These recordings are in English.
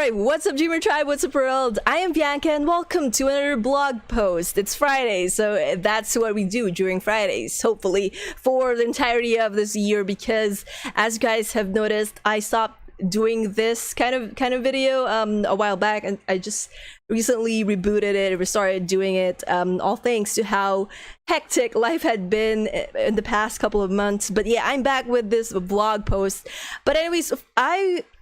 Alright, what's up Dreamer Tribe, what's up world? I am Bianca and welcome to another blog post. It's Friday, so that's what we do during Fridays, hopefully, for the entirety of this year, because as you guys have noticed, I stopped doing this kind of video a while back, and I just recently rebooted it, restarted doing it, all thanks to how hectic life had been in the past couple of months. But yeah, I'm back with this blog post. But anyways,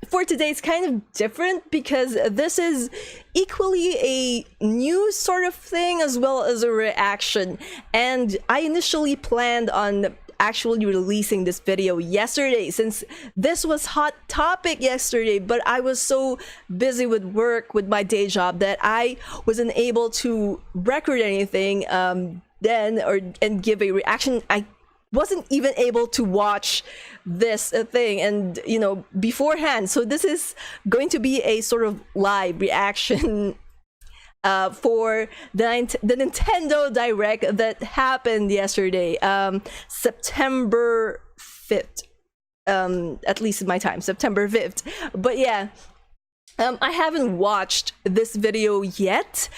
for today it's kind of different because this is equally a news sort of thing as well as a reaction, and I initially planned on actually releasing this video yesterday, since this was hot topic yesterday, but I was so busy with work, with my day job, that I wasn't able to record anything and give a reaction. I wasn't even able to watch this thing and beforehand, so this is going to be a sort of live reaction for the Nintendo Direct that happened yesterday, September 5th, at least in my time, September 5th. But yeah, I haven't watched this video yet,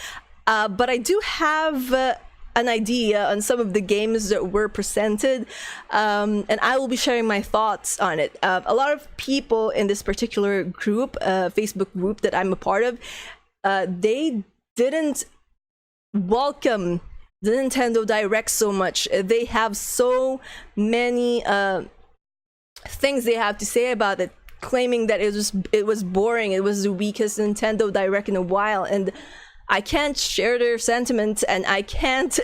but I do have an idea on some of the games that were presented, and I will be sharing my thoughts on it. A lot of people in this particular group, Facebook group that I'm a part of, they didn't welcome the Nintendo Direct so much. They have so many things they have to say about it, claiming that it was boring, it was the weakest Nintendo Direct in a while, and I can't share their sentiments and I can't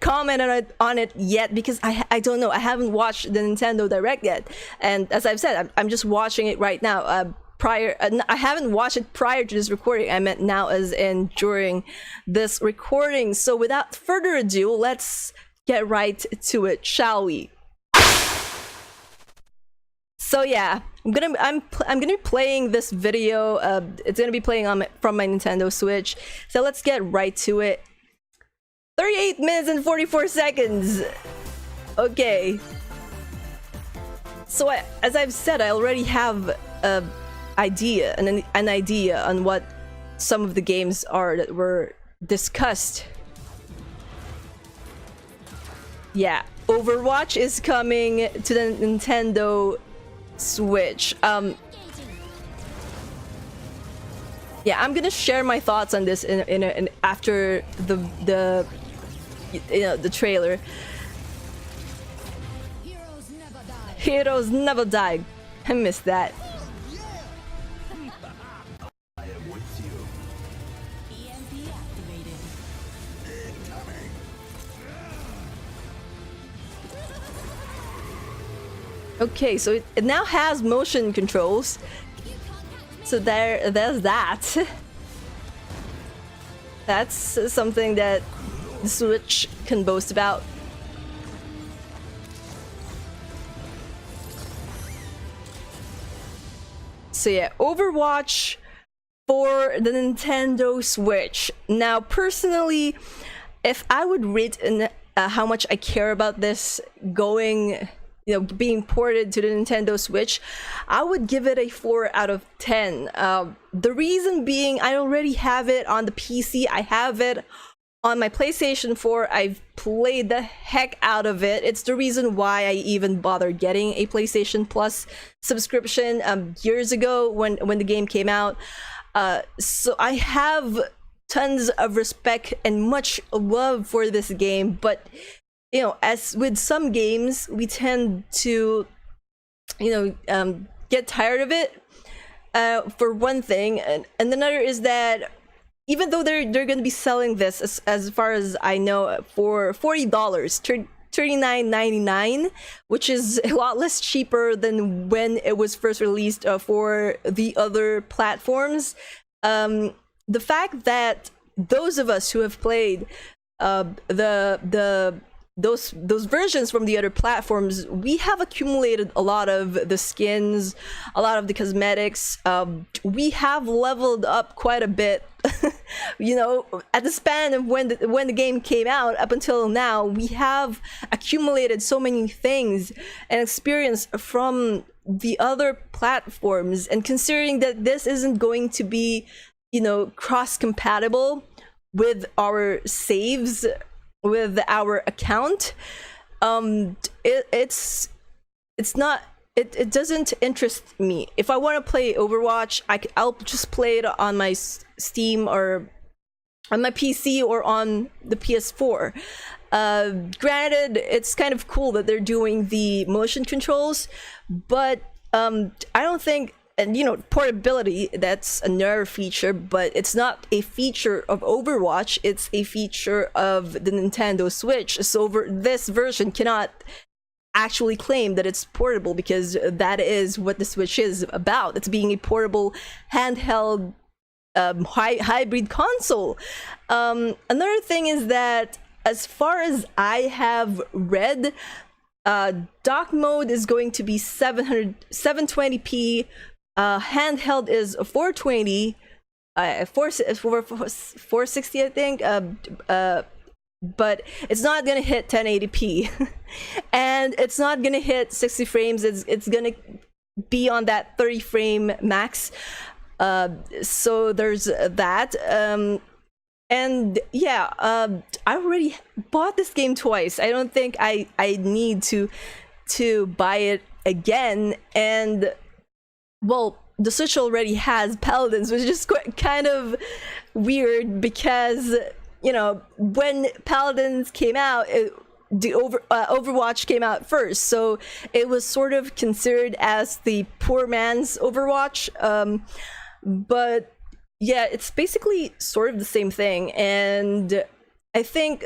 comment on it yet because I don't know. I haven't watched the Nintendo Direct yet, and as I've said, I'm just watching it right now. I haven't watched it prior to this recording. I meant now as in during this recording. So without further ado, let's get right to it, shall we? So yeah, I'm gonna be playing this video. It's gonna be playing from my Nintendo Switch. So let's get right to it. 38 minutes and 44 seconds. Okay. So as I've said, I already have an idea on what some of the games are that were discussed. Yeah, Overwatch is coming to the Nintendo Switch. Yeah, I'm gonna share my thoughts on this in after the trailer. Heroes never die. I missed that. Okay, so it now has motion controls. So there's that. That's something that the Switch can boast about. So yeah, Overwatch for the Nintendo Switch. Now, personally, if I would rate how much I care about this going, being ported to the Nintendo Switch, I would give it a 4 out of 10. The reason being, I already have it on the PC. I have it on my PlayStation 4. I've played the heck out of it. It's the reason why I even bothered getting a PlayStation Plus subscription years ago when the game came out. So I have tons of respect and much love for this game, but as with some games, we tend to, get tired of it, for one thing. And another is that even though they're going to be selling this, as far as I know, for $40, $39.99, which is a lot less cheaper than when it was first released for the other platforms. The fact that those of us who have played those versions from the other platforms, we have accumulated a lot of the skins, a lot of the cosmetics. We have leveled up quite a bit. At the span of when the game came out up until now, we have accumulated so many things and experience from the other platforms, and considering that this isn't going to be, you know, cross-compatible with our saves, with our account, it's not, it doesn't interest me. If I want to play Overwatch, I'll just play it on my Steam or on my PC or on the PS4. Granted, it's kind of cool that they're doing the motion controls, but I don't think, and you know, portability, that's another feature, but it's not a feature of Overwatch, it's a feature of the Nintendo Switch. So this version cannot actually claim that it's portable, because that is what the Switch is about. It's being a portable handheld hybrid console. Another thing is that, as far as I have read, dock mode is going to be 720p, handheld is 420, 460 I think, but it's not gonna hit 1080p and it's not gonna hit 60 frames. It's gonna be on that 30 frame max, so there's that. And yeah, I already bought this game twice. I don't think I need to buy it again. And well, the Switch already has Paladins, which is kind of weird, because you know, when Paladins came out, Overwatch came out first, so it was sort of considered as the poor man's Overwatch. But yeah, it's basically sort of the same thing, and I think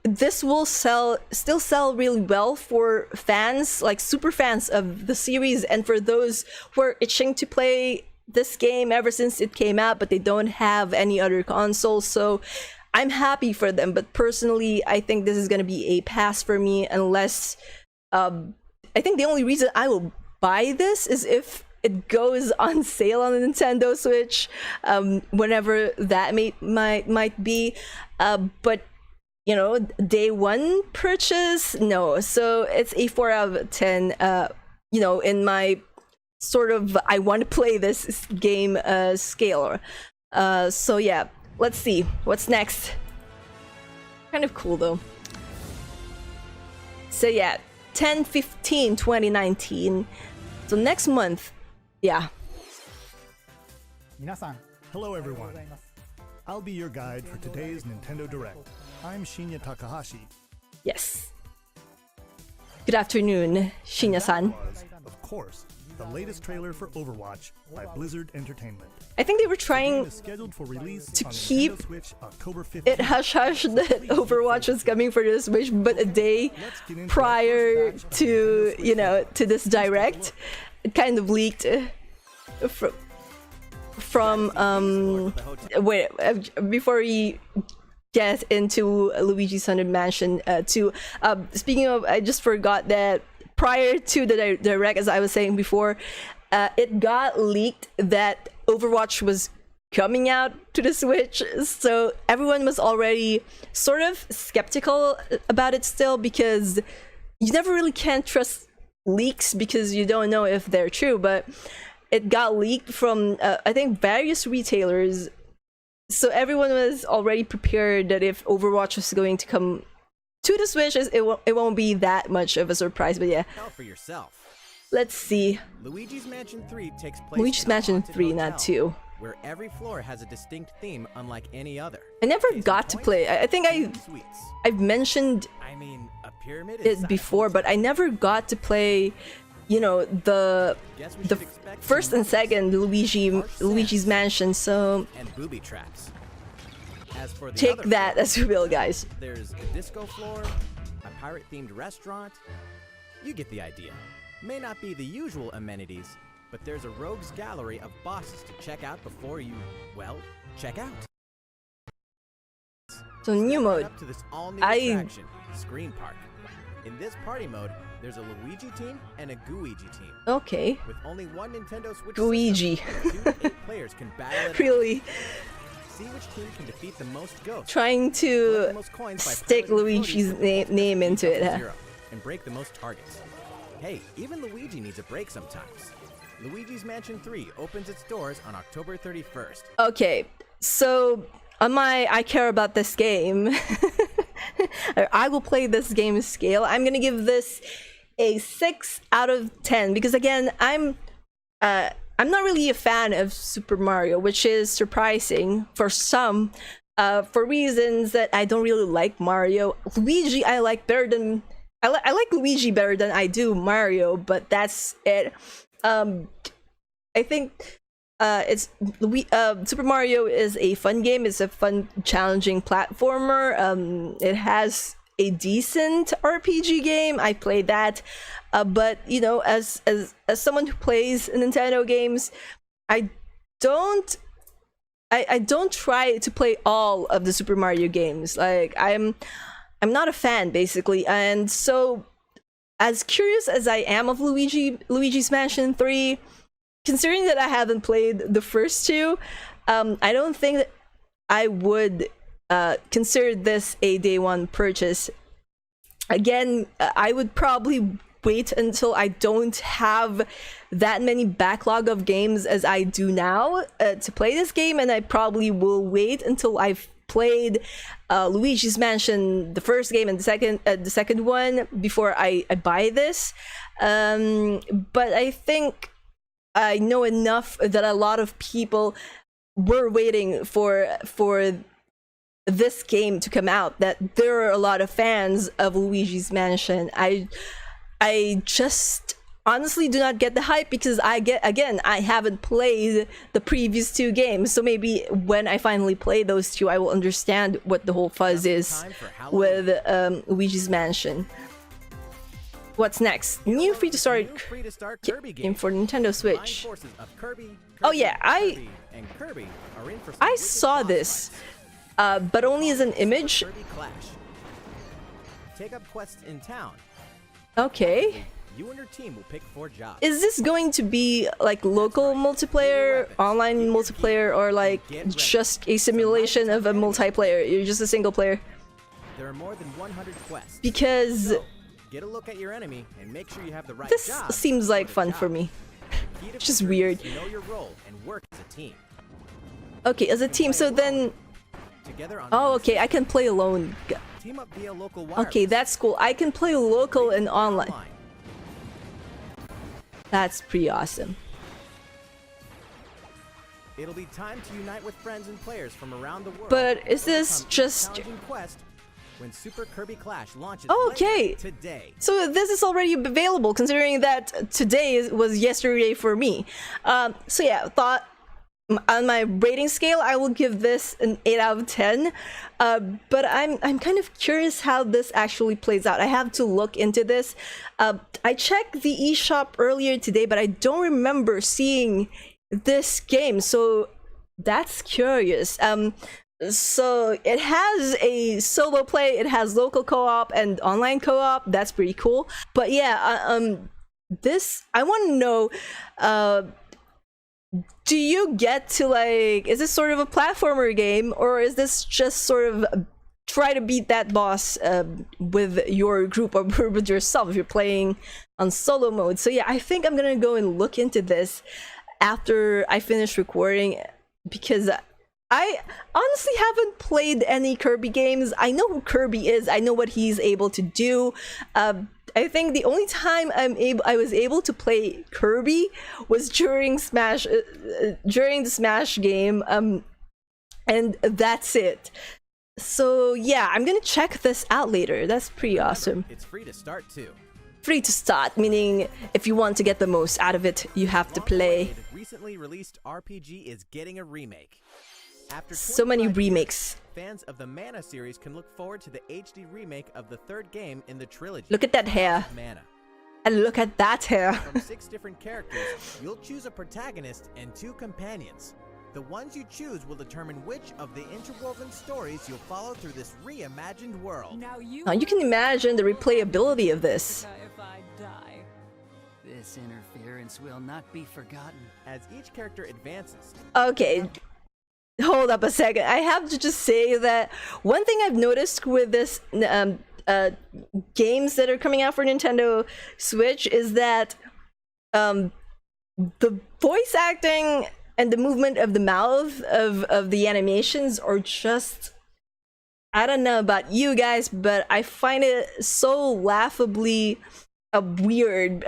this will still sell really well for fans, like super fans of the series, and for those who are itching to play this game ever since it came out, but they don't have any other consoles. So I'm happy for them, but personally, I think this is going to be a pass for me, unless I think the only reason I will buy this is if it goes on sale on the Nintendo Switch, whenever that might be. But you know, day one purchase, no. So it's a 4 out of 10. You know, in my sort of I want to play this game scale. So yeah, let's see what's next. Kind of cool though. So yeah, 10/15/2019. So next month. Yeah. Hello everyone. I'll be your guide for today's Nintendo Direct. I'm Shinya Takahashi. Yes. Good afternoon, Shinya-san. Of course, the latest trailer for Overwatch by Blizzard Entertainment. I think they were trying to keep it hush-hush that Overwatch was coming for the Switch, but a day prior to, you know, to this Direct, it kind of leaked from wait, before we get into Luigi's Haunted Mansion 2. Speaking of, I just forgot that prior to the Direct, as I was saying before, it got leaked that Overwatch was coming out to the Switch, so everyone was already sort of skeptical about it still, because you never really can trust leaks because you don't know if they're true. But it got leaked from I think various retailers, so everyone was already prepared that if Overwatch was going to come to the Switch, it won't be that much of a surprise. But yeah, tell for yourself. Let's see. Luigi's Mansion 3 takes place Luigi's Mansion 3, not 2. Where every floor has a distinct theme unlike any other. I never got to play. I think I've mentioned it before, but I never got to play, you know, the first and second Luigi's Mansion. So and booby traps. As for the take that as you will, guys. There's a disco floor, a pirate-themed restaurant. You get the idea. May not be the usual amenities, but there's a rogues gallery of bosses to check out before you, well, check out. So new mode. Up to this all-new attraction, Screen Park. In this party mode, there's a Luigi team and a Gooigi team. Okay. With only one Nintendo Switch Gooigi. system, 2 to 8 players can battle it Really? See which team can defeat the most ghosts. Trying to stick Luigi's name into it, huh? And break the most targets. Hey, even Luigi needs a break sometimes. Luigi's Mansion 3 opens its doors on October 31st. Okay, so on my I care about this game, I will play this game scale, I'm gonna give this a 6 out of 10 because again, I'm not really a fan of Super Mario, which is surprising for some, for reasons that I don't really like Mario. Luigi I like better than I like Luigi better than I do Mario, but that's it. I think Super Mario is a fun game. It's a fun, challenging platformer. It has a decent RPG game. I played that, but you know, as someone who plays Nintendo games, I don't try to play all of the Super Mario games. Like I'm not a fan basically, and so as curious as I am of Luigi's Mansion 3, considering that I haven't played the first two, I don't think that I would consider this a day one purchase. Again, I would probably wait until I don't have that many backlog of games as I do now to play this game, and I probably will wait until I've played Luigi's Mansion, the first game, and the second one before I buy this. But I think I know enough that a lot of people were waiting for this game to come out, that there are a lot of fans of Luigi's Mansion. I just honestly do not get the hype because I haven't played the previous two games, so maybe when I finally play those two I will understand what the whole fuzz is with Luigi's Mansion. What's next? New free-to-start game for Nintendo Switch. Oh yeah, I saw this, but only as an image. Take up quests in town. Okay. You and your team will pick 4 jobs. Is this going to be like local multiplayer, online multiplayer, or like just a simulation of a multiplayer? You're just a single player? There are more than 100 quests. Because so, get a look at your enemy and make sure you have the right this job seems like fun for me. It's just weird. You know your role and work as a team. Okay, as a team, so then... Oh, okay, I can play alone. Team up via local wireless. Okay, that's cool. I can play local and online. That's pretty awesome. It'll be time to unite with friends and players from around the world. But is this just... When Super Kirby Clash launches okay, today. So this is already available, considering that today was yesterday for me. So yeah, thought on my rating scale, I will give this an 8 out of 10. But I'm kind of curious how this actually plays out. I have to look into this. I checked the eShop earlier today, but I don't remember seeing this game, so that's curious. So it has a solo play, it has local co-op and online co-op. That's pretty cool. But yeah, this, I want to know, do you get to like, is this sort of a platformer game, or is this just sort of try to beat that boss with your group or with yourself if you're playing on solo mode? So yeah, I think I'm gonna go and look into this after I finish recording, because I honestly haven't played any Kirby games. I know who Kirby is. I know what he's able to do. I think the only time I was able to play Kirby was during Smash, during the Smash game, and that's it. So yeah, I'm gonna check this out later. That's pretty awesome. It's free to start too. Free to start, meaning if you want to get the most out of it, you have to play. Recently released RPG is getting a remake. After so many remakes. Fans of the Mana series can look forward to the HD remake of the third game in the trilogy. Look at that hair. Mana. And look at that hair. From 6 different characters, you'll choose a protagonist and 2 companions. The ones you choose will determine which of the interwoven stories you'll follow through this reimagined world. Now you can imagine the replayability of this. If I die. This interference will not be forgotten. As each character advances. Okay. Hold up a second. I have to just say that one thing I've noticed with this games that are coming out for Nintendo Switch is that the voice acting and the movement of the mouth of the animations are just, I don't know about you guys, but I find it so laughably weird.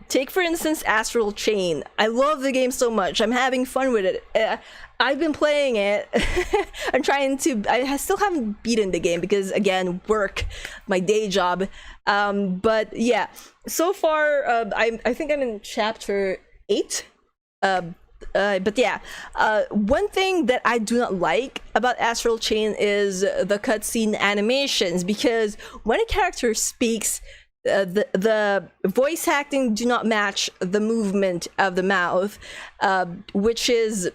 Take for instance Astral Chain. I love the game so much. I'm having fun with it. I've been playing it. I'm trying to. I still haven't beaten the game because again, work, my day job. But yeah, so far I think I'm in chapter 8. But yeah, one thing that I do not like about Astral Chain is the cutscene animations, because when a character speaks, the voice acting do not match the movement of the mouth, which is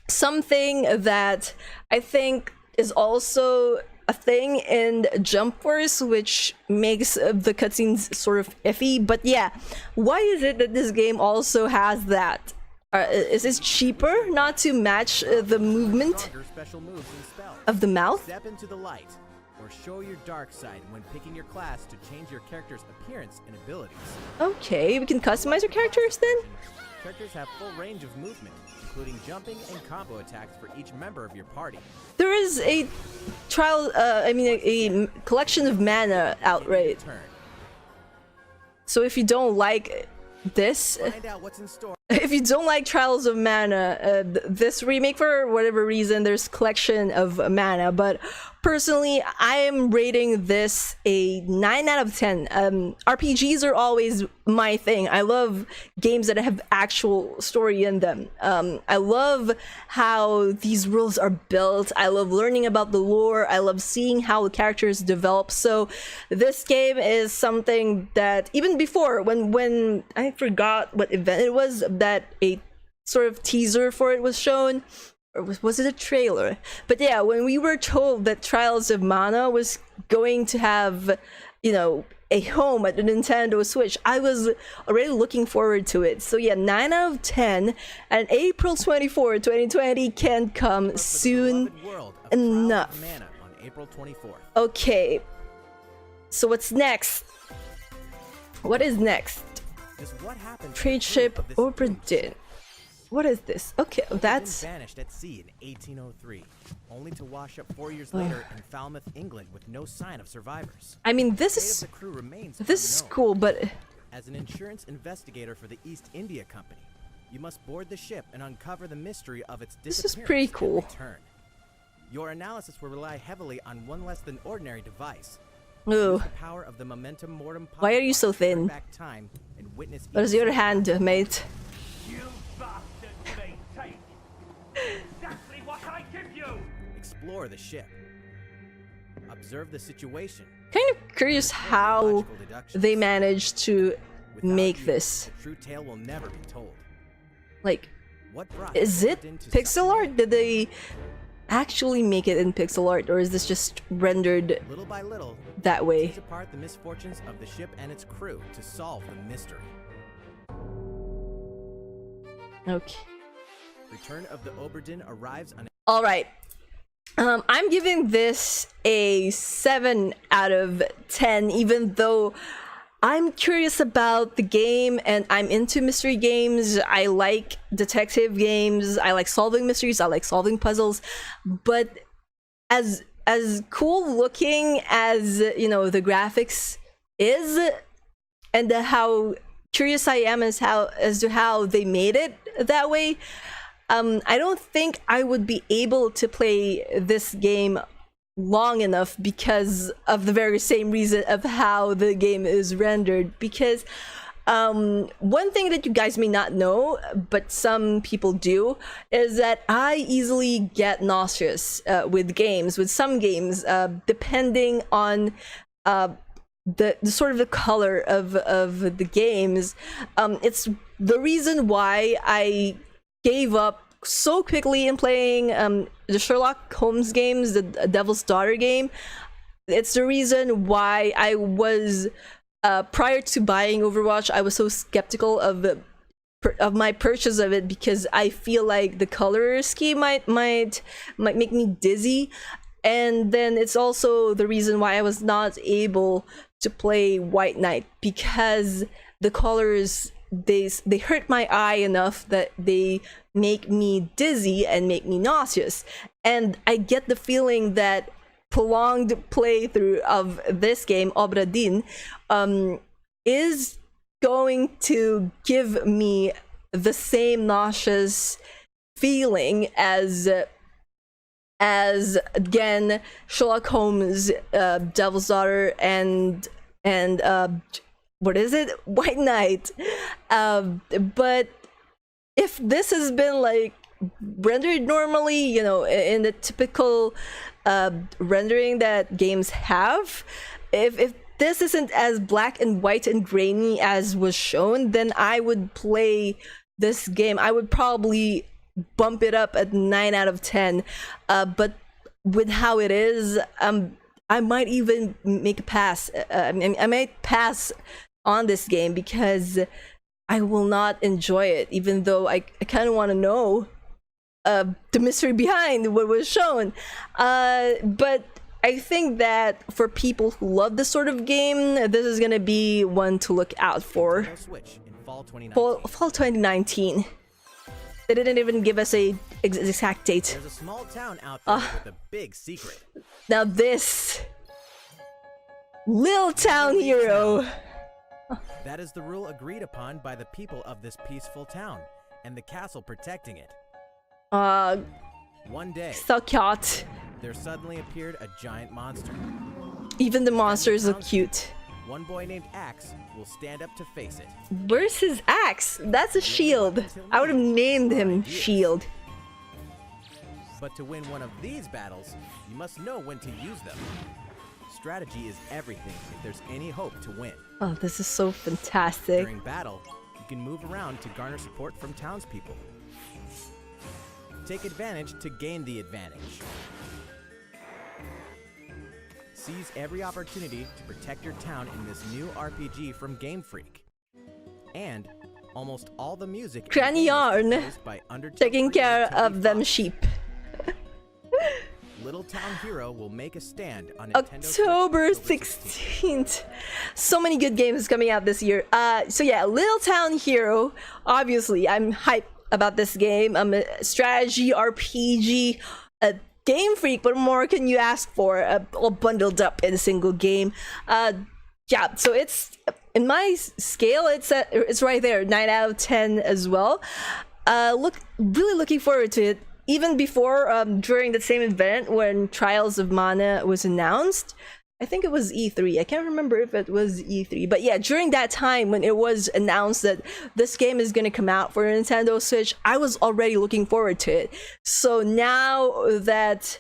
something that I think is also a thing in Jump Force, which makes the cutscenes sort of iffy. But yeah, why is it that this game also has that? Is it cheaper not to match the movement of the mouth? Step into the light, or show your dark side when picking your class to change your character's appearance and abilities. Okay, we can customize our characters then? Characters have full range of movement, including jumping and combo attacks for each member of your party. There is a a collection of mana out, right? So if you don't like this, find out what's in store. If you don't like Trials of Mana, this remake, for whatever reason, there's collection of mana, but personally, I am rating this a 9 out of 10. RPGs are always my thing. I love games that have actual story in them. I love how these worlds are built. I love learning about the lore. I love seeing how the characters develop. So this game is something that even before, when I forgot what event it was, that a sort of teaser for it was shown, or was it a trailer? But yeah, when we were told that Trials of Mana was going to have, you know, a home at the Nintendo Switch, I was already looking forward to it. So yeah, 9 out of 10, and April 24, 2020 can come soon enough. Mana on April 24th. Okay, so what's next? What is next? Trade ship Oberdin. What is this? Okay, that's vanished at sea in 1803, only to wash up 4 years later in Falmouth, England, with no sign of survivors. I mean, this is cool, but as an insurance investigator for the East India Company, you must board the ship and uncover the mystery of its disappearance. This is pretty cool. And return. Your analysis will rely heavily on one less than ordinary device. Ooh. The power of the momentum mortem. Why are you so thin? Back time and witness. What is your hand, mate? You bastards may take exactly what I give you. Explore the ship. Observe the situation. Kind of curious how they managed to make this. The true tale will never be told. Like, What brought is it Oberdin to pixel art? Did they actually make it in pixel art, or is this just rendered little by little that way? tease apart the misfortunes of the ship and its crew to solve the mystery. Okay. Return of the Oberdin arrives on. All right. I'm giving this a 7 out of 10, even though I'm curious about the game and I'm into mystery games. I like detective games. I like solving mysteries. I like solving puzzles. But as cool looking as, you know, the graphics is, and how curious I am as to how they made it that way, I don't think I would be able to play this game long enough because of the very same reason of how the game is rendered. Because one thing that you guys may not know, but some people do, is that I easily get nauseous with some games, depending on the sort of the color of the games. It's the reason why I gave up so quickly in playing the Sherlock Holmes games, the Devil's Daughter game. It's the reason why I was prior to buying Overwatch, I was so skeptical of my purchase of it, because I feel like the color scheme might make me dizzy. And then it's also the reason why I was not able to play White Knight, because the colors, they hurt my eye enough that they make me dizzy and make me nauseous. And I get the feeling that prolonged playthrough of this game, Obra Dinn, is going to give me the same nauseous feeling as again Sherlock Holmes, Devil's Daughter, and what is it, White Knight. But if this has been like rendered normally, you know, in the typical rendering that games have, if this isn't as black and white and grainy as was shown, then I would play this game. I would probably bump it up at 9 out of 10. But with how it is, I might even make a pass. I might pass on this game because I will not enjoy it, even though I kind of want to know the mystery behind what was shown. But I think that for people who love this sort of game, this is gonna be one to look out for. Switch in fall 2019. Fall 2019. They didn't even give us a exact date. There's a small town out there with a big secret. Now this Little Town Hero. That is the rule agreed upon by the people of this peaceful town and the castle protecting it. One day, So cute. there suddenly appeared a giant monster. Even the monsters look cute. One boy named Axe will stand up to face it. Where's his axe? That's a shield. I would have named him Shield. But to win one of these battles, you must know when to use them. Strategy is everything if there's any hope to win. Oh, this is so fantastic. During battle, you can move around to garner support from townspeople. Take advantage to gain the advantage. Seize every opportunity to protect your town in this new RPG from Game Freak. And almost all the music Granny Yarn, by Undertale taking care creator of Toby them Fox. sheep. Little Town Hero will make a stand on Nintendo Switch October October 16th. 16th. So many good games coming out this year. So yeah, Little Town Hero. Obviously, I'm hyped about this game. I'm a strategy RPG, a Game Freak. What more can you ask for? All bundled up in a single game. Yeah. So it's in my scale. It's right there, 9 out of 10 as well. Really looking forward to it. Even before, during the same event when Trials of Mana was announced, I think it was E3. I can't remember if it was E3, but yeah, during that time when it was announced that this game is going to come out for Nintendo Switch, I was already looking forward to it. So now that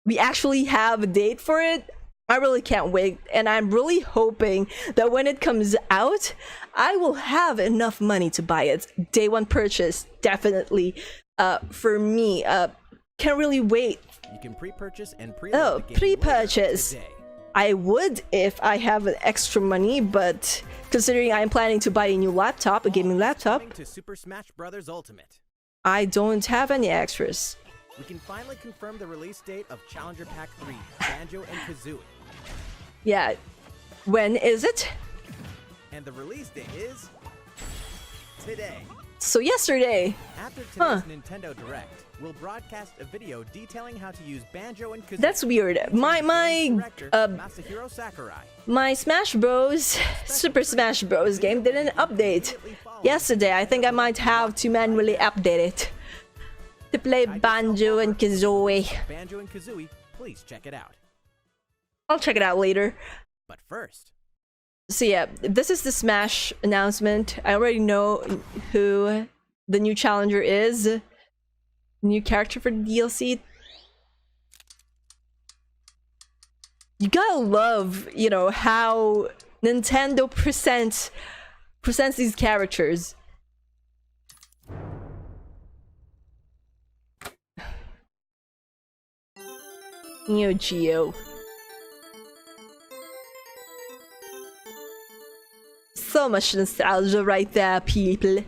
we actually have a date for it, I really can't wait, and I'm really hoping that when it comes out, I will have enough money to buy it. Day one purchase, definitely. For me, can't really wait. You can pre-purchase and Oh, pre-load the game pre-purchase. later today. I would if I have extra money, but considering I'm planning to buy a new laptop, a gaming laptop, Coming to Super Smash Bros. Ultimate. I don't have any extras. We can finally confirm the release date of Challenger Pack 3, Banjo and Kazooie. Yeah, when is it? And the release date is today. So yesterday. After today's Huh. Nintendo Direct, we'll broadcast a video detailing how to use Banjo and Kazooie. That's weird. My Director Masahiro Sakurai. my Smash Bros, Super Smash Bros game didn't update yesterday. I think I might have to manually update it to play Banjo and Kazooie. Banjo and Kazooie, please check it out. I'll check it out later. But first, So yeah, this is the Smash announcement. I already know who the new challenger is. New character for the DLC. You gotta love, you know, how Nintendo presents these characters. Neo Geo. So much nostalgia right there, people.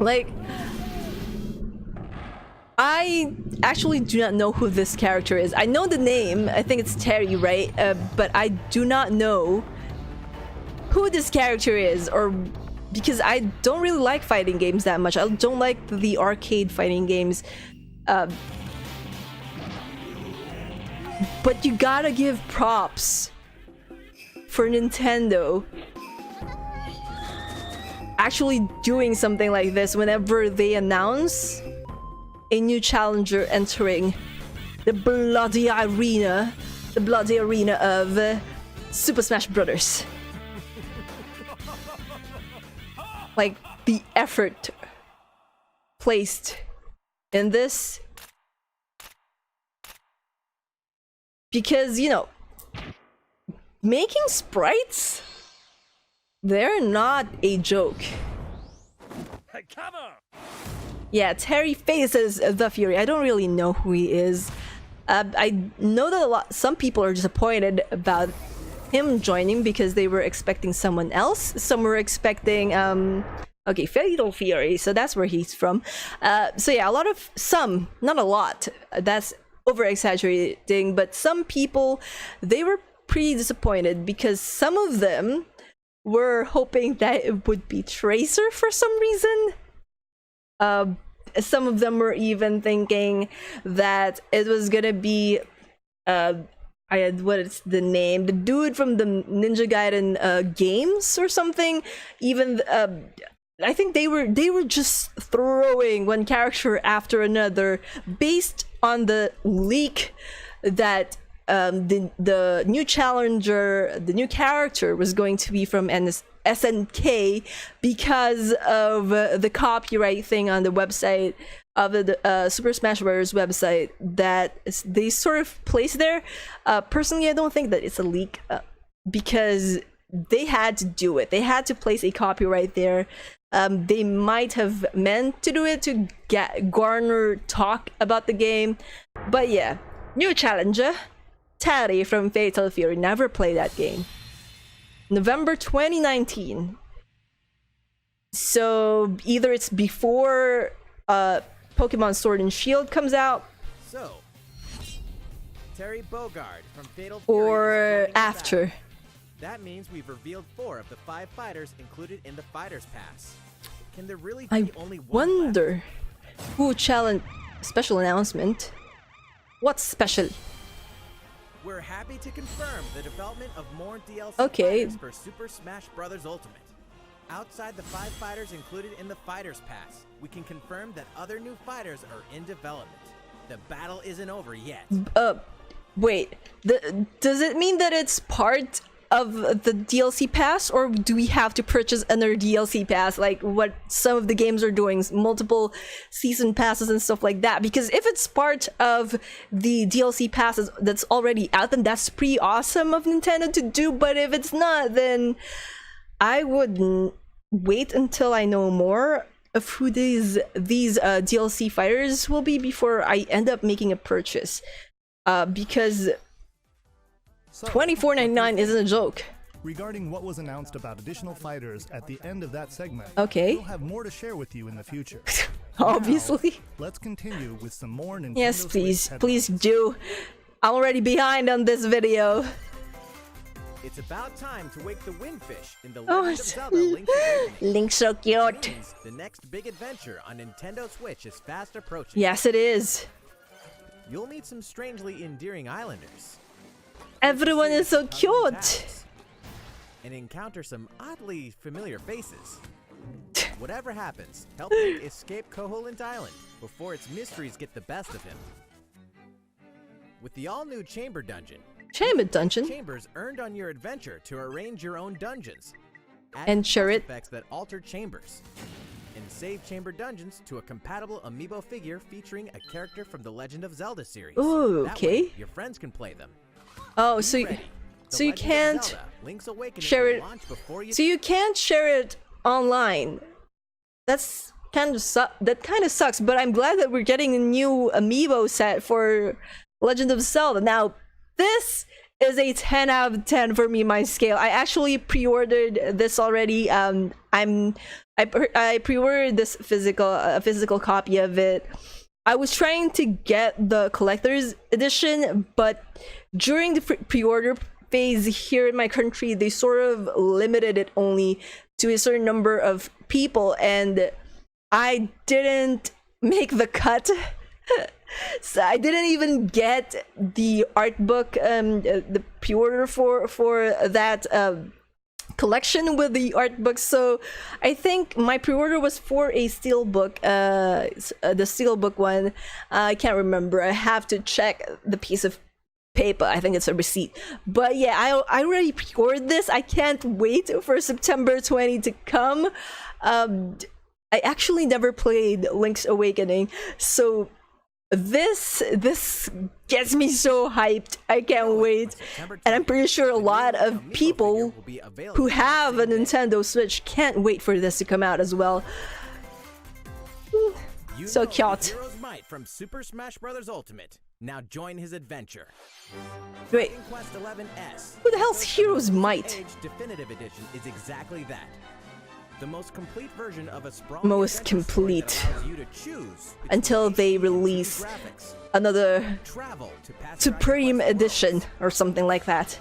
Like, I actually do not know who this character is. I know the name. I think it's Terry, right? But I do not know who this character is, or because I don't really like fighting games that much. I don't like the arcade fighting games. But you gotta give props for Nintendo actually doing something like this whenever they announce a new challenger entering the bloody arena of Super Smash Brothers. Like, the effort placed in this, because, you know, making sprites, they're not a joke. Hey, come on! Yeah, Terry faces the Fury. I don't really know who he is. I know that some people are disappointed about him joining because they were expecting someone else. Some were expecting okay, Fatal Fury, so that's where he's from. So yeah, some, not a lot, that's over exaggerating, but some people, they were pretty disappointed because some of them were hoping that it would be Tracer for some reason. Some of them were even thinking that it was gonna be what is the name? The dude from the Ninja Gaiden games or something. Even I think they were just throwing one character after another based on the leak that the new challenger, the new character was going to be from SNK because of the copyright thing on the website of the Super Smash Bros. Website that they sort of placed there. Personally, I don't think that it's a leak because they had to do it. They had to place a copyright there. They might have meant to do it to garner talk about the game. But yeah, new challenger, Terry from Fatal Fury. Never played that game. November 2019. So either it's before Pokemon Sword and Shield comes out, So, Terry Bogard from Fatal Fury or is joining the after. battle. That means we've revealed 4 of the 5 fighters included in the Fighters Pass. Can there really be I only one left? wonder who challenge. Special announcement. What's special? We're happy to confirm the development of more DLC Okay. fighters for Super Smash Bros. Ultimate. Outside the 5 fighters included in the Fighters Pass, we can confirm that other new fighters are in development. The battle isn't over yet. Wait. Does it mean that it's part of the DLC pass, or do we have to purchase another DLC pass like what some of the games are doing, multiple season passes and stuff like that? Because if it's part of the DLC passes that's already out, then that's pretty awesome of Nintendo to do. But if it's not, then I would wait until I know more of who these DLC fighters will be before I end up making a purchase. Because So, $24.99 isn't a joke. regarding what was announced about additional fighters at the end of that segment, Okay. we'll have more to share with you in the future. Obviously. Now, let's continue with some more Nintendo Yes, Switch please. headlines. Please do. I'm already behind on this video. It's about time to wake the Windfish in the Oh, Legend of Zelda Link's Awakening. Link's so cute. Means the next big adventure on Nintendo Switch is fast approaching. Yes, it is. You'll meet some strangely endearing islanders. Everyone is so Puzzling cute. tasks, and encounter some oddly familiar faces. Whatever happens, help Link escape Koholint Island before its mysteries get the best of him. With the all-new Chamber Dungeon, Chamber Dungeon. chambers earned on your adventure to arrange your own dungeons. Add And share sound it. effects that alter chambers. And save Chamber Dungeons to a compatible amiibo figure featuring a character from the Legend of Zelda series. Ooh, That okay. way, your friends can play them. Oh, so Ready. The so you Legend of can't Zelda, Link's Awakening share will it. launch before you So you can't share it online. That's kind of sucks. But I'm glad that we're getting a new amiibo set for Legend of Zelda. Now, this is a 10 out of 10 for me, my scale. I actually pre-ordered this already. I pre-ordered this physical copy of it. I was trying to get the collector's edition, but during the pre-order phase here in my country, they sort of limited it only to a certain number of people, and I didn't make the cut. So I didn't even get the art book, the pre-order for that collection with the art book. So I think my pre-order was for a steelbook, the steelbook one. I can't remember. I have to check the piece of paper. I think it's a receipt. But yeah, I already pre-ordered this. I can't wait for September 20 to come. I actually never played Link's Awakening, so this gets me so hyped. I can't wait, and I'm pretty sure a lot of people who have a Nintendo Switch can't wait for this to come out as well. So cute. Hero's Might from Super Smash Bros. Ultimate. Now join his adventure. Wait, Dragon Quest XI-S. who the hell's Hero's Might? Age Definitive Edition is exactly that. The most complete version of a sprawling Most adventure story that complete. allows you to choose Until they between release graphics, another travel to past Supreme Dragon Quest Edition worlds, or something like that.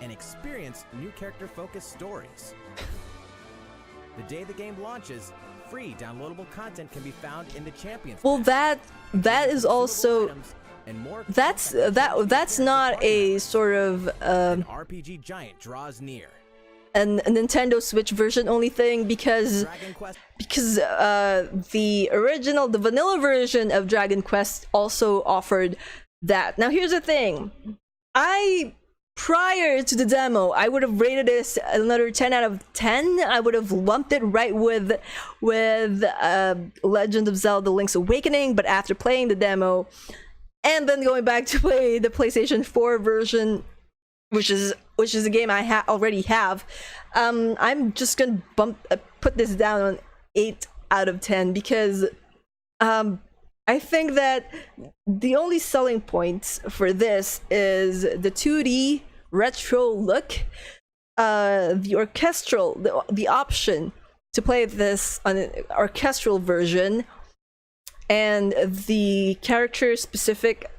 and experience new character-focused stories. The day the game launches, free downloadable content can be found in the Champions Well, Pack. that is also Items and more that's not a sort of An RPG giant draws near. a Nintendo Switch version only thing, because Dragon Quest the vanilla version of Dragon Quest also offered that. Now here's the thing, prior to the demo, I would have rated this another 10 out of 10. I would have lumped it right with Legend of Zelda Link's Awakening, but after playing the demo and then going back to play the PlayStation 4 version, which is a game I already have, I'm just gonna put this down on 8 out of 10, because I think that the only selling points for this is the 2D retro look, the option to play this on an orchestral version, and the character specific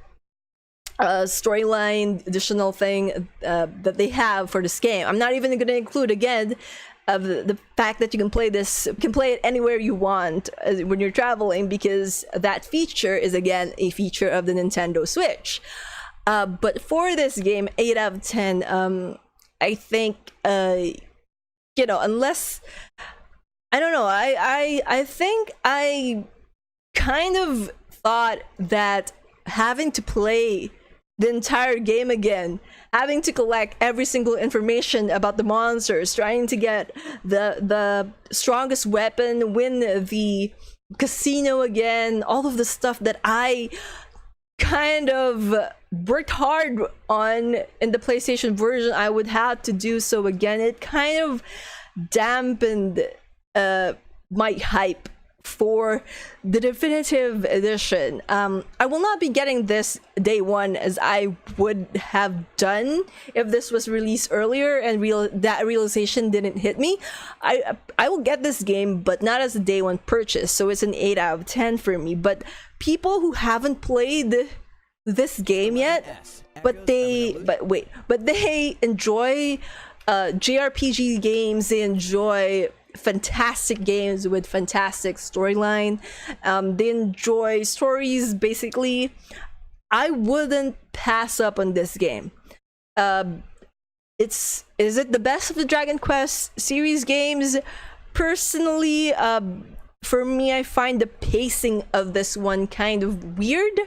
storyline additional thing that they have for this game. I'm not even going to include again of the fact that you can play it anywhere you want when you're traveling, because that feature is again a feature of the Nintendo Switch. But for this game, 8 out of 10. I think unless I don't know, I think I kind of thought that having to play the entire game again, having to collect every single information about the monsters, trying to get the strongest weapon, win the casino again, all of the stuff that I kind of worked hard on in the PlayStation version, I would have to do so again. It kind of dampened my hype for the definitive edition. I will not be getting this day one as I would have done if this was released earlier and that realization didn't hit me. I will get this game, but not as a day one purchase, so it's an 8 out of 10 for me. But people who haven't played this game yet, but they enjoy JRPG games, they enjoy fantastic games with fantastic storyline, they enjoy stories, basically, I wouldn't pass up on this game. Is it the best of the Dragon Quest series games? Personally, for me, I find the pacing of this one kind of weird,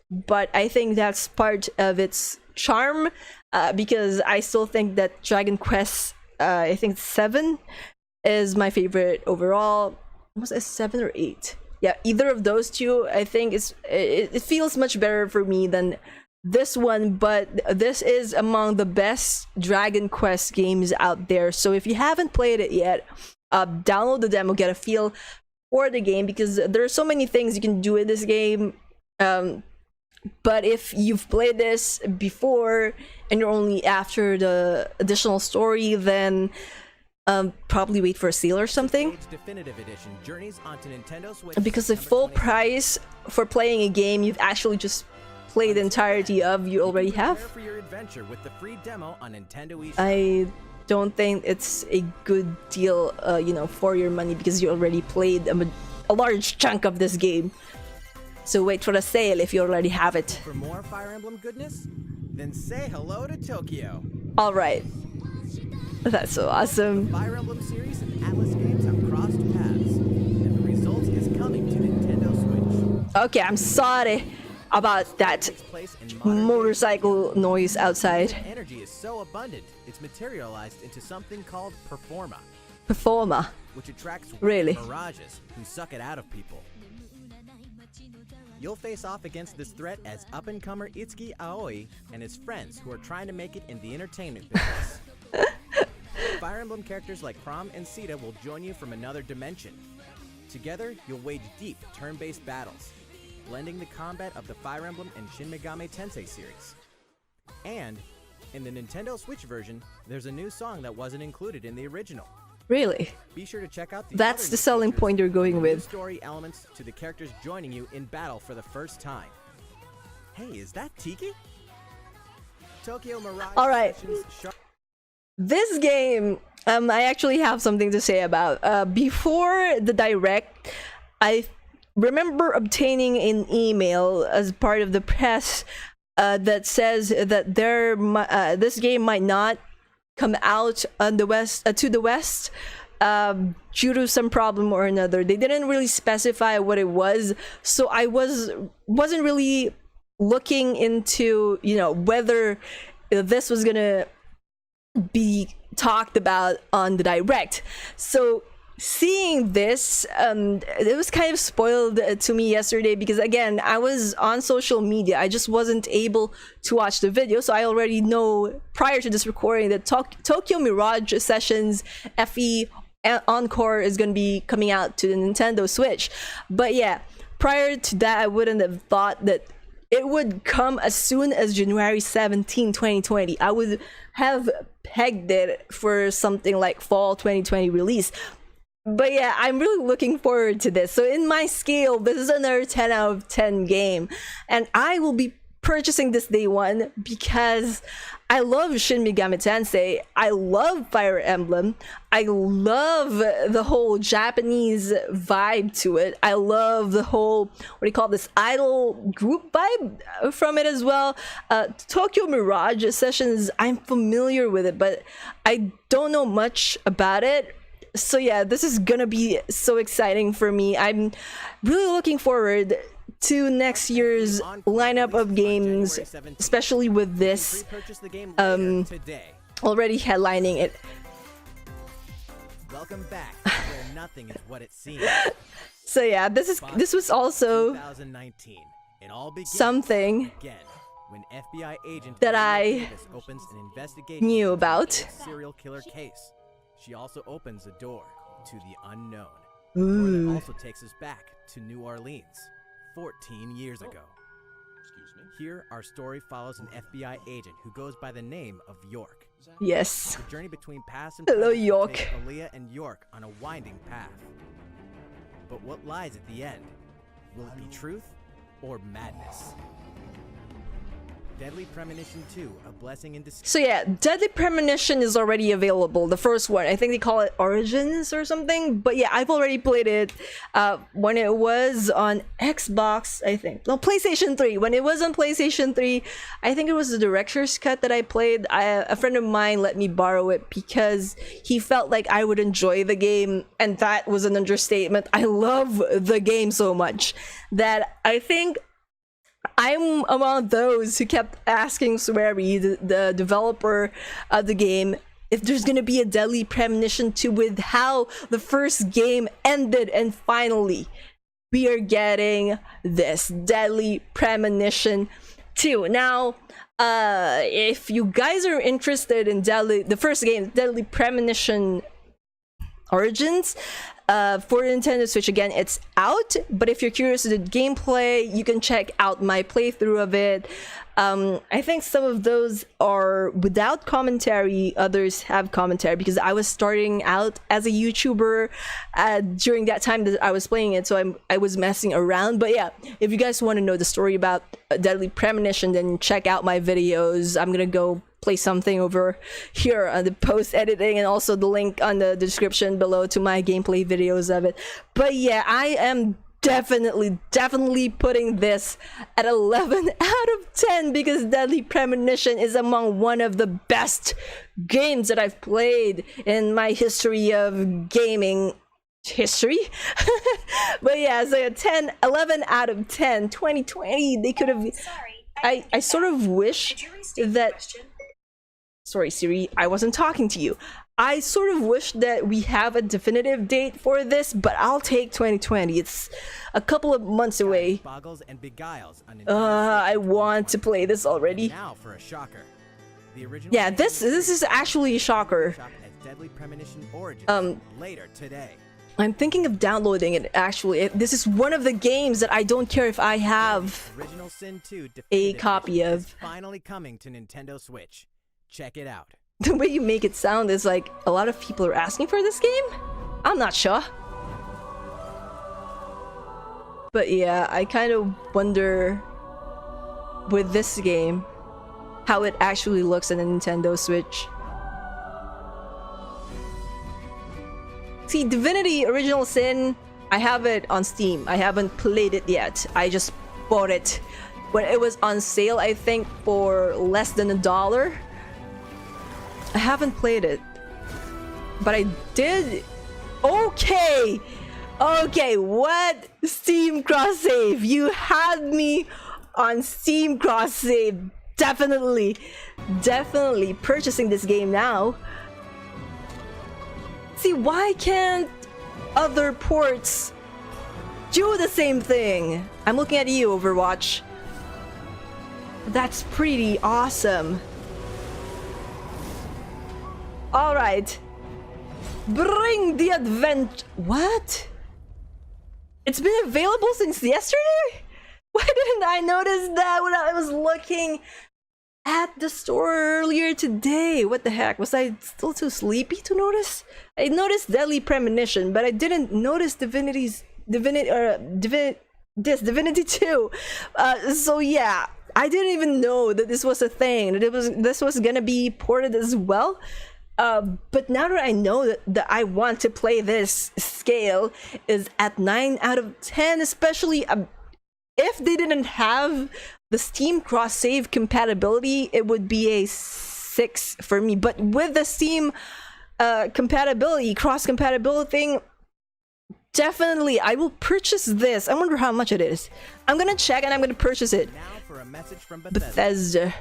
but I think that's part of its charm, because I still think that Dragon Quest, I think 7 is my favorite overall. Was it 7 or 8? Yeah, either of those two, I think it feels much better for me than this one, but this is among the best Dragon Quest games out there. So if you haven't played it yet, download the demo, get a feel for the game, because there are so many things you can do in this game. But if you've played this before and you're only after the additional story, then probably wait for a sale or something. Definitive Edition journeys onto Nintendo Switch Because the full price for playing a game you've actually just played the entirety of, you already have. Prepare for your adventure with the free demo on Nintendo eShop. I don't think it's a good deal, you know, for your money, because you already played a large chunk of this game. So wait for the sale if you already have it. For more Fire Emblem goodness, then say hello to Tokyo. All right. That's so awesome. Fire Emblem series and Atlas games have crossed paths, and the result is coming to Nintendo Switch. Okay, I'm sorry about that Takes place in modern motorcycle noise outside. energy is so abundant, it's materialized into something called Performa, Performer. which attracts Really? mirages who suck it out of people. You'll face off against this threat as up-and-comer Itsuki Aoi and his friends who are trying to make it in the entertainment business. Fire Emblem characters like Chrom and Sita will join you from another dimension. Together, you'll wage deep, turn-based battles, blending the combat of the Fire Emblem and Shin Megami Tensei series. And, in the Nintendo Switch version, there's a new song that wasn't included in the original. Really? Be sure to check out the That's other the new selling features, point you're going new with. story elements to the characters joining you in battle for the first time. Hey, is that Tiki? Tokyo Mirage All right. Sessions Sharp This game, I actually have something to say about. Before the direct, I remember obtaining an email as part of the press that says that this game might not come out on the west to the west due to some problem or another. They didn't really specify what it was, so I wasn't really looking into, you know, whether this was gonna be talked about on the direct. So seeing this, it was kind of spoiled to me yesterday, because again, I was on social media. I just wasn't able to watch the video, so I already know prior to this recording that Tokyo Mirage Sessions FE Encore is going to be coming out to the Nintendo Switch. But yeah, prior to that, I wouldn't have thought that it would come as soon as January 17, 2020. I would have pegged it for something like fall 2020 release. But yeah, I'm really looking forward to this. So in my scale, this is another 10 out of 10 game. And I will be purchasing this day one because I love Shin Megami Tensei. I love Fire Emblem. I love the whole Japanese vibe to it. I love the whole, what do you call this, idol group vibe from it as well. Tokyo Mirage Sessions, I'm familiar with it, but I don't know much about it. So yeah, this is gonna be so exciting for me. I'm really looking forward to next year's lineup of games, especially with this Pre-purchase the game later today. already headlining it. Welcome back to where nothing is what it seems. So yeah, this was also 2019. It all begins something again when FBI agent that Viola I Davis opens an investigation knew into about. a serial killer case. She also opens a door to the unknown. Ooh. That also takes us back to New Orleans, 14 years ago. Here, our story follows an FBI agent who goes by the name of York. Yes. The journey between past and Hello, present will York. take Aaliyah and York on a winding path. But what lies at the end? Will it be truth or madness? Deadly Premonition 2, A Blessing in Disguise. So yeah, Deadly Premonition is already available. The first one, I think they call it Origins or something. But yeah, I've already played it when it was on Xbox, I think. No, PlayStation 3. When it was on PlayStation 3, I think it was the director's cut that I played. A friend of mine let me borrow it because he felt like I would enjoy the game, and that was an understatement. I love the game so much that I think I'm among those who kept asking Swery, the developer of the game, if there's gonna be a Deadly Premonition 2 with how the first game ended, and finally we are getting this Deadly Premonition 2. Now, if you guys are interested in the first game, Deadly Premonition Origins, for Nintendo Switch, again, it's out, but if you're curious to the gameplay, you can check out my playthrough of it. I think some of those are without commentary, others have commentary, because I was starting out as a YouTuber during that time that I was playing it, so I was messing around. But yeah, if you guys want to know the story about Deadly Premonition, then check out my videos. I'm gonna go play something over here on the post editing, and also the link on the description below to my gameplay videos of it. But yeah, I am definitely putting this at 11 out of 10 because Deadly Premonition is among one of the best games that I've played in my history of gaming history. But yeah, so 11 out of 10. 2020, they could have. I sort of wish that. Sorry, Siri, I wasn't talking to you. I sort of wish that we have a definitive date for this, but I'll take 2020. It's a couple of months away. Boggles and beguiles on Nintendo I want to play this already. Now for a shocker. The original Yeah, this is actually a shocker. as Deadly Premonition Origins later today. I'm thinking of downloading it, actually. This is one of the games that I don't care if I have Original Sin 2 a copy Definitive of. is finally coming to Nintendo Switch. Check it out. The way you make it sound is like a lot of people are asking for this game? I'm not sure. But yeah, I kind of wonder with this game how it actually looks on a Nintendo Switch. See, Divinity Original Sin, I have it on Steam. I haven't played it yet. I just bought it when it was on sale, I think for less than $1. I haven't played it, but I did. Okay, what? Steam cross save? You had me on Steam cross save. Definitely purchasing this game now. See, why can't other ports do the same thing? I'm looking at you, Overwatch. That's pretty awesome. All right, bring the advent. What? It's been available since yesterday? Why didn't I notice that when I was looking at the store earlier today? What the heck? Was I still too sleepy to notice? I noticed Deadly Premonition, but I didn't notice Divinity 2. So yeah, I didn't even know that this was a thing. That this was gonna be ported as well. But now that I know that I want to play this, scale is at 9 out of 10, especially if they didn't have the Steam cross-save compatibility, it would be a 6 for me. But with the Steam compatibility, cross-compatibility thing, definitely I will purchase this. I wonder how much it is. I'm gonna check and I'm gonna purchase it. Now for a message from Bethesda.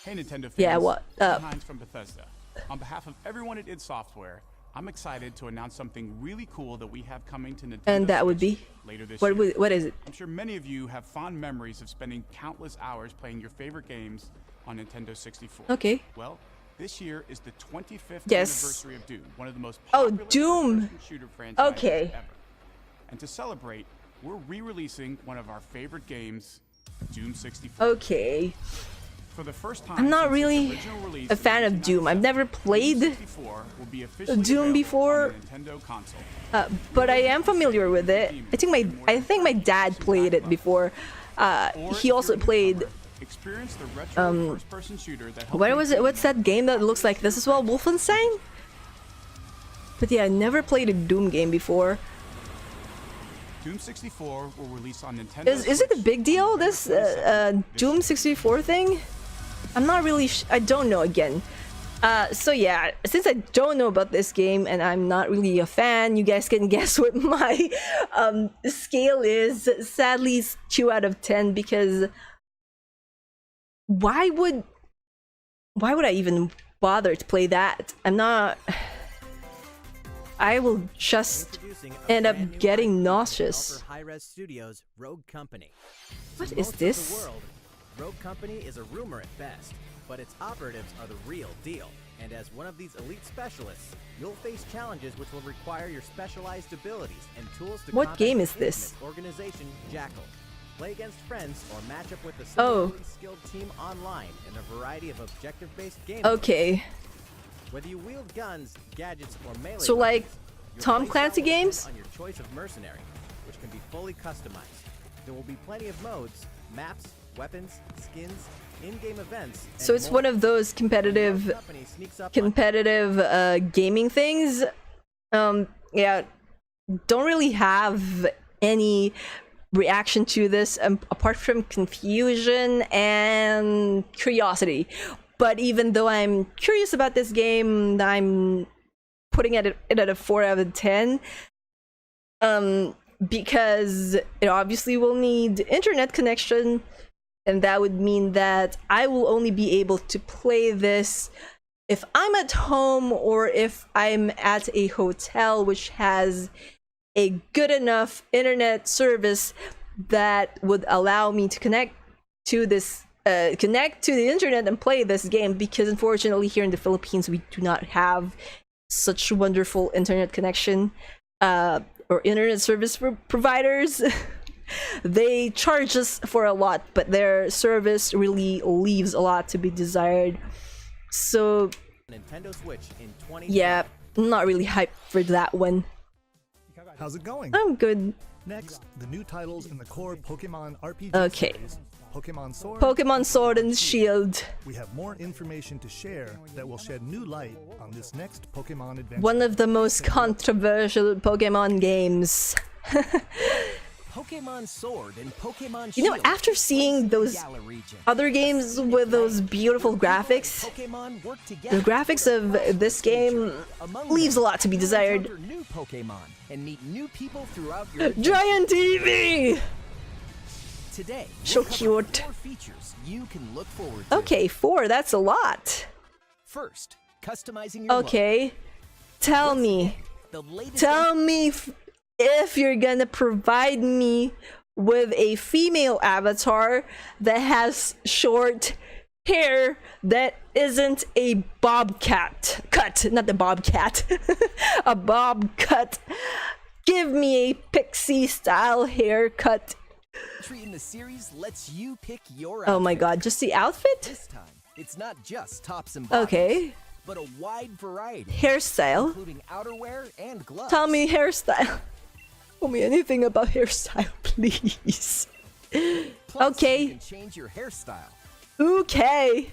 Hey Nintendo fans, Yeah, what? Hines from Bethesda. On behalf of everyone at id Software, I'm excited to announce something really cool that we have coming to Nintendo And that would Switch be? later this year. What is it? I'm sure many of you have fond memories of spending countless hours playing your favorite games on Nintendo 64. Okay. Well, this year is the 25th Yes. anniversary of Doom, one of the most Oh, popular Doom. first-person shooter franchises Okay. ever. And to celebrate, we're re-releasing one of our favorite games, Doom 64. Okay. For the first time I'm not since its really original release a in fan of Doom. I've 1997, never played Doom 64 will be officially Doom available before. on the Nintendo console. But I am familiar with it. I think my dad played it before. He also played. Experience the retro first-person shooter that helped What make was it? Doom What's that game that looks like this as well? Wolfenstein. But yeah, I never played a Doom game before. Doom 64 will release on Nintendo. Is it a Switch big deal? November This 22nd Doom 64 thing? I'm not really. I don't know again. So yeah, since I don't know about this game and I'm not really a fan, you guys can guess what my scale is. Sadly, it's 2 out of 10 because why would I even bother to play that? I will just Introducing a end up brand new getting IP nauseous. developed for Hi-Res Studios' Rogue Company. What To is most of this? the world, Rogue Company is a rumor at best, but its operatives are the real deal. And as one of these elite specialists, you'll face challenges which will require your specialized abilities and tools to What combat game the is this? infamous organization Jackal. Play against friends or match up with a Oh. similarly skilled team online in a variety of objective-based games. Okay. Whether you wield guns, gadgets, or melee So, like, weapons, your Tom playstyle Clancy will depend games? on your choice of mercenary, which can be fully customized. There will be plenty of modes, maps, weapons, skins, in-game events. So it's one of those competitive gaming things. Yeah, don't really have any reaction to this apart from confusion and curiosity. But even though I'm curious about this game, I'm putting it at a 4 out of 10. Because it obviously will need internet connection, and that would mean that I will only be able to play this if I'm at home or if I'm at a hotel which has a good enough internet service that would allow me to connect to this connect to the internet and play this game, because unfortunately here in the Philippines we do not have such wonderful internet connection or internet service providers. They charge us for a lot, but their service really leaves a lot to be desired. So Nintendo Switch in 2020. yeah, I'm not really hyped for that one. How's it going? I'm good. Next, the new titles in the core Pokemon RPG Okay. series, Pokemon Sword. Pokemon Sword and Shield. We have more information to share that will shed new light on this next Pokemon adventure. One of the most controversial Pokemon games. Pokemon Sword and Pokemon You know, Shield after seeing those Gala region. other games with those beautiful graphics, Pokemon work the together graphics of this game Among leaves a them, lot to be you'll desired. encounter new Pokemon and meet new people throughout your adventure. Giant TV! Today, So we'll cover cute. 4 features you can look forward to. Okay, 4, that's a lot. First, customizing your look. Okay, tell me. The latest Tell me if you're gonna provide me with a female avatar that has short hair that isn't a bobcat cut, not the bobcat, a bob cut. Give me a pixie style haircut. entry in the series lets you pick your Oh my outfit. god, just the outfit? This time, it's not just tops and bottoms, Okay, but a wide variety, hairstyle. including outerwear and gloves. Tell me hairstyle. Tell me anything about hairstyle, please. Plus, Okay. you can change your hairstyle Okay.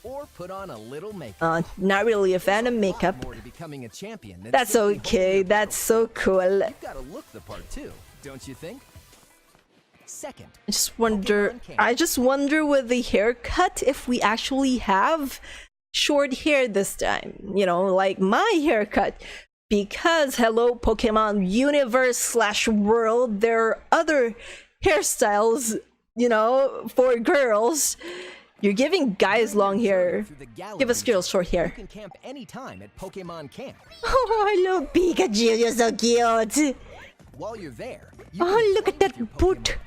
or put on a little makeup. Not really a fan of makeup. More to becoming a champion than That's simply okay. holding your That's so cool. You gotta look the part too, don't you think? Second, I just wonder with the haircut if we actually have short hair this time. You know, like my haircut. Because hello Pokemon universe / world, there are other hairstyles, you know, for girls. You're giving guys long hair. through the Gala Give us region, girls short you hair. can camp anytime at Pokemon Camp. Oh, hello Pikachu, you're so cute. While you're there, you Oh, can look play at that with your boot. Pokemon.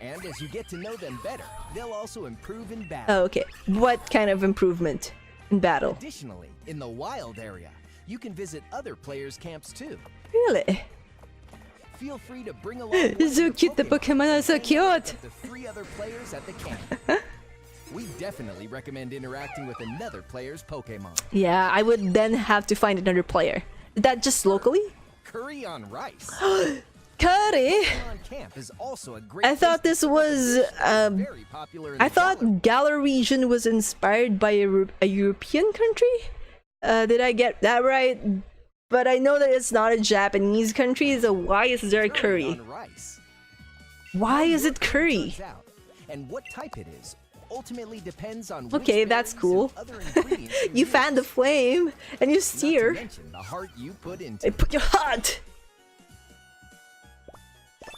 And as you get to know them better, they'll also improve in battle. Oh, okay. What kind of improvement in battle? Additionally, in the wild area, you can visit other players' camps too. Really? Feel free to bring along one It's of so your cute, the Pokemon are so and learn cute. about The 3 other players at the camp. We definitely recommend interacting with another player's Pokemon. Yeah, I would then have to find another player. Is that just locally? Curry on rice. Curry? Pokemon Camp is also a great. I thought place this was, very popular in I the Galar. thought Galar region was inspired by a European country? Did I get that right? But I know that it's not a Japanese country, so why is there a curry? on rice. Why is Your it curry? turns out, and what type it is ultimately depends on Okay, which that's berries cool. and other ingredients You use. fan the flame, and you Not to steer. mention the heart you put into I put your heart!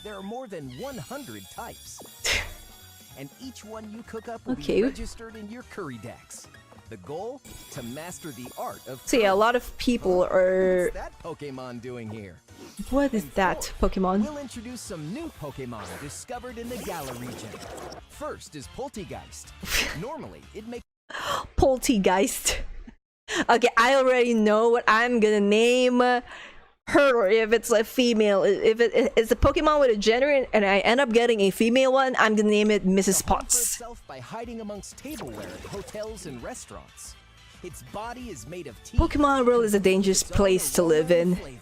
There are more than 100 types. And each one you cook up will Okay. be registered in your curry decks. The goal? To master the art of So yeah, a lot of people are... What's that Pokemon doing here? What is that Pokemon? We'll introduce some new Pokemon discovered in the Gala region. First is Poltegeist. Normally, it makes Poltegeist. Okay, I already know what I'm gonna name her if it's a female. If it's a Pokemon with a gender and I end up getting a female one, I'm gonna name it Mrs. It hunts Potts. for itself by hiding amongst tableware at hotels and restaurants. Its body is made of teeth. Pokemon World is a dangerous its own place to live aroma in. and flavor.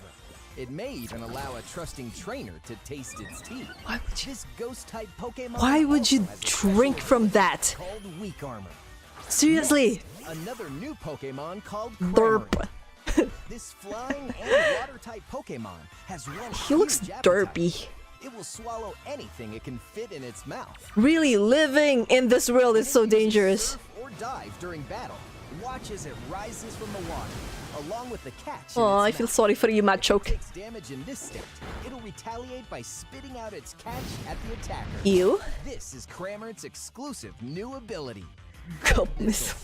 It may even allow a trusting trainer to taste its teeth. Why would you? This ghost-type Pokemon Why would also you has a drink special from ability that? called weak armor. Seriously, Another new Pokemon called derp. Premonition. This flying and water-type Pokemon has one He looks huge appetite. derpy. It will swallow anything it can fit in its mouth. Really, living in this world is so It uses dangerous. surf or dive during battle. Watch as it rises from the water, along with the catch. Oh, I feel sorry for you, Machoke. Takes damage in this state. It'll retaliate by spitting out its catch at the attacker. Ew. This is Cramorant's exclusive new ability. Gulp missile.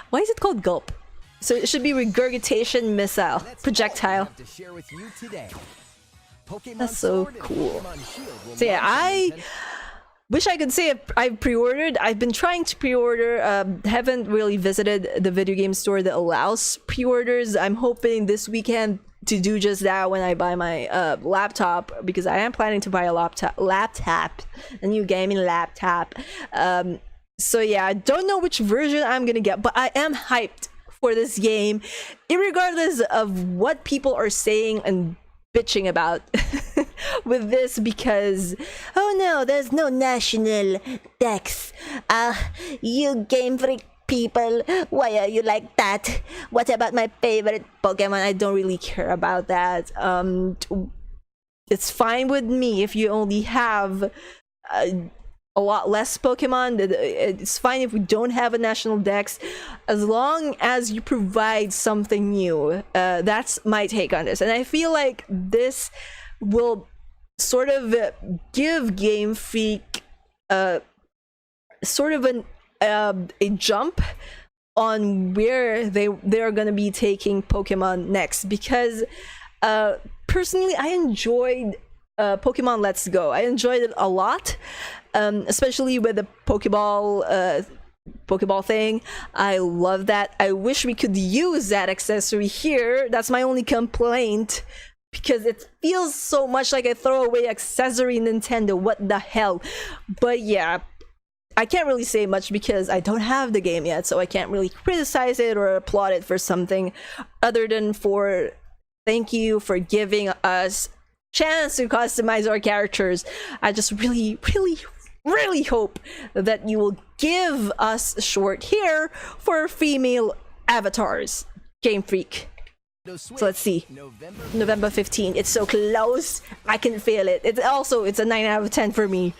Why is it called Gulp? So it should be regurgitation missile That's all projectile. I have to share with you today. Pokemon That's so Sword and cool. Pokemon Shield will So yeah, launch on I Nintendo- wish I could say I've pre-ordered. I've been trying to pre-order. Haven't really visited the video game store that allows pre-orders. I'm hoping this weekend to do just that when I buy my laptop, because I am planning to buy a laptop, a new gaming laptop. So yeah, I don't know which version I'm gonna get, but I am hyped for this game, irregardless of what people are saying and bitching about with this, because oh no, there's no national dex. You Game Freak people, why are you like that? What about my favorite Pokemon? I don't really care about that. It's fine with me if you only have a lot less Pokemon. It's fine if we don't have a national dex, as long as you provide something new. That's my take on this, and I feel like this will sort of give Game Freak sort of a jump on where they're gonna be taking Pokemon next, because personally I enjoyed Pokemon Let's Go. I enjoyed it a lot, especially with the Pokeball thing. I love that. I wish we could use that accessory here. That's my only complaint, because it feels so much like a throwaway accessory Nintendo. What the hell? But yeah, I can't really say much because I don't have the game yet, so I can't really criticize it or applaud it for something other than for thank you for giving us chance to customize our characters. I just really hope that you will give us short hair for female avatars, Game Freak. So let's see. November 15th. It's so close. I can feel it. It's a 9 out of 10 for me.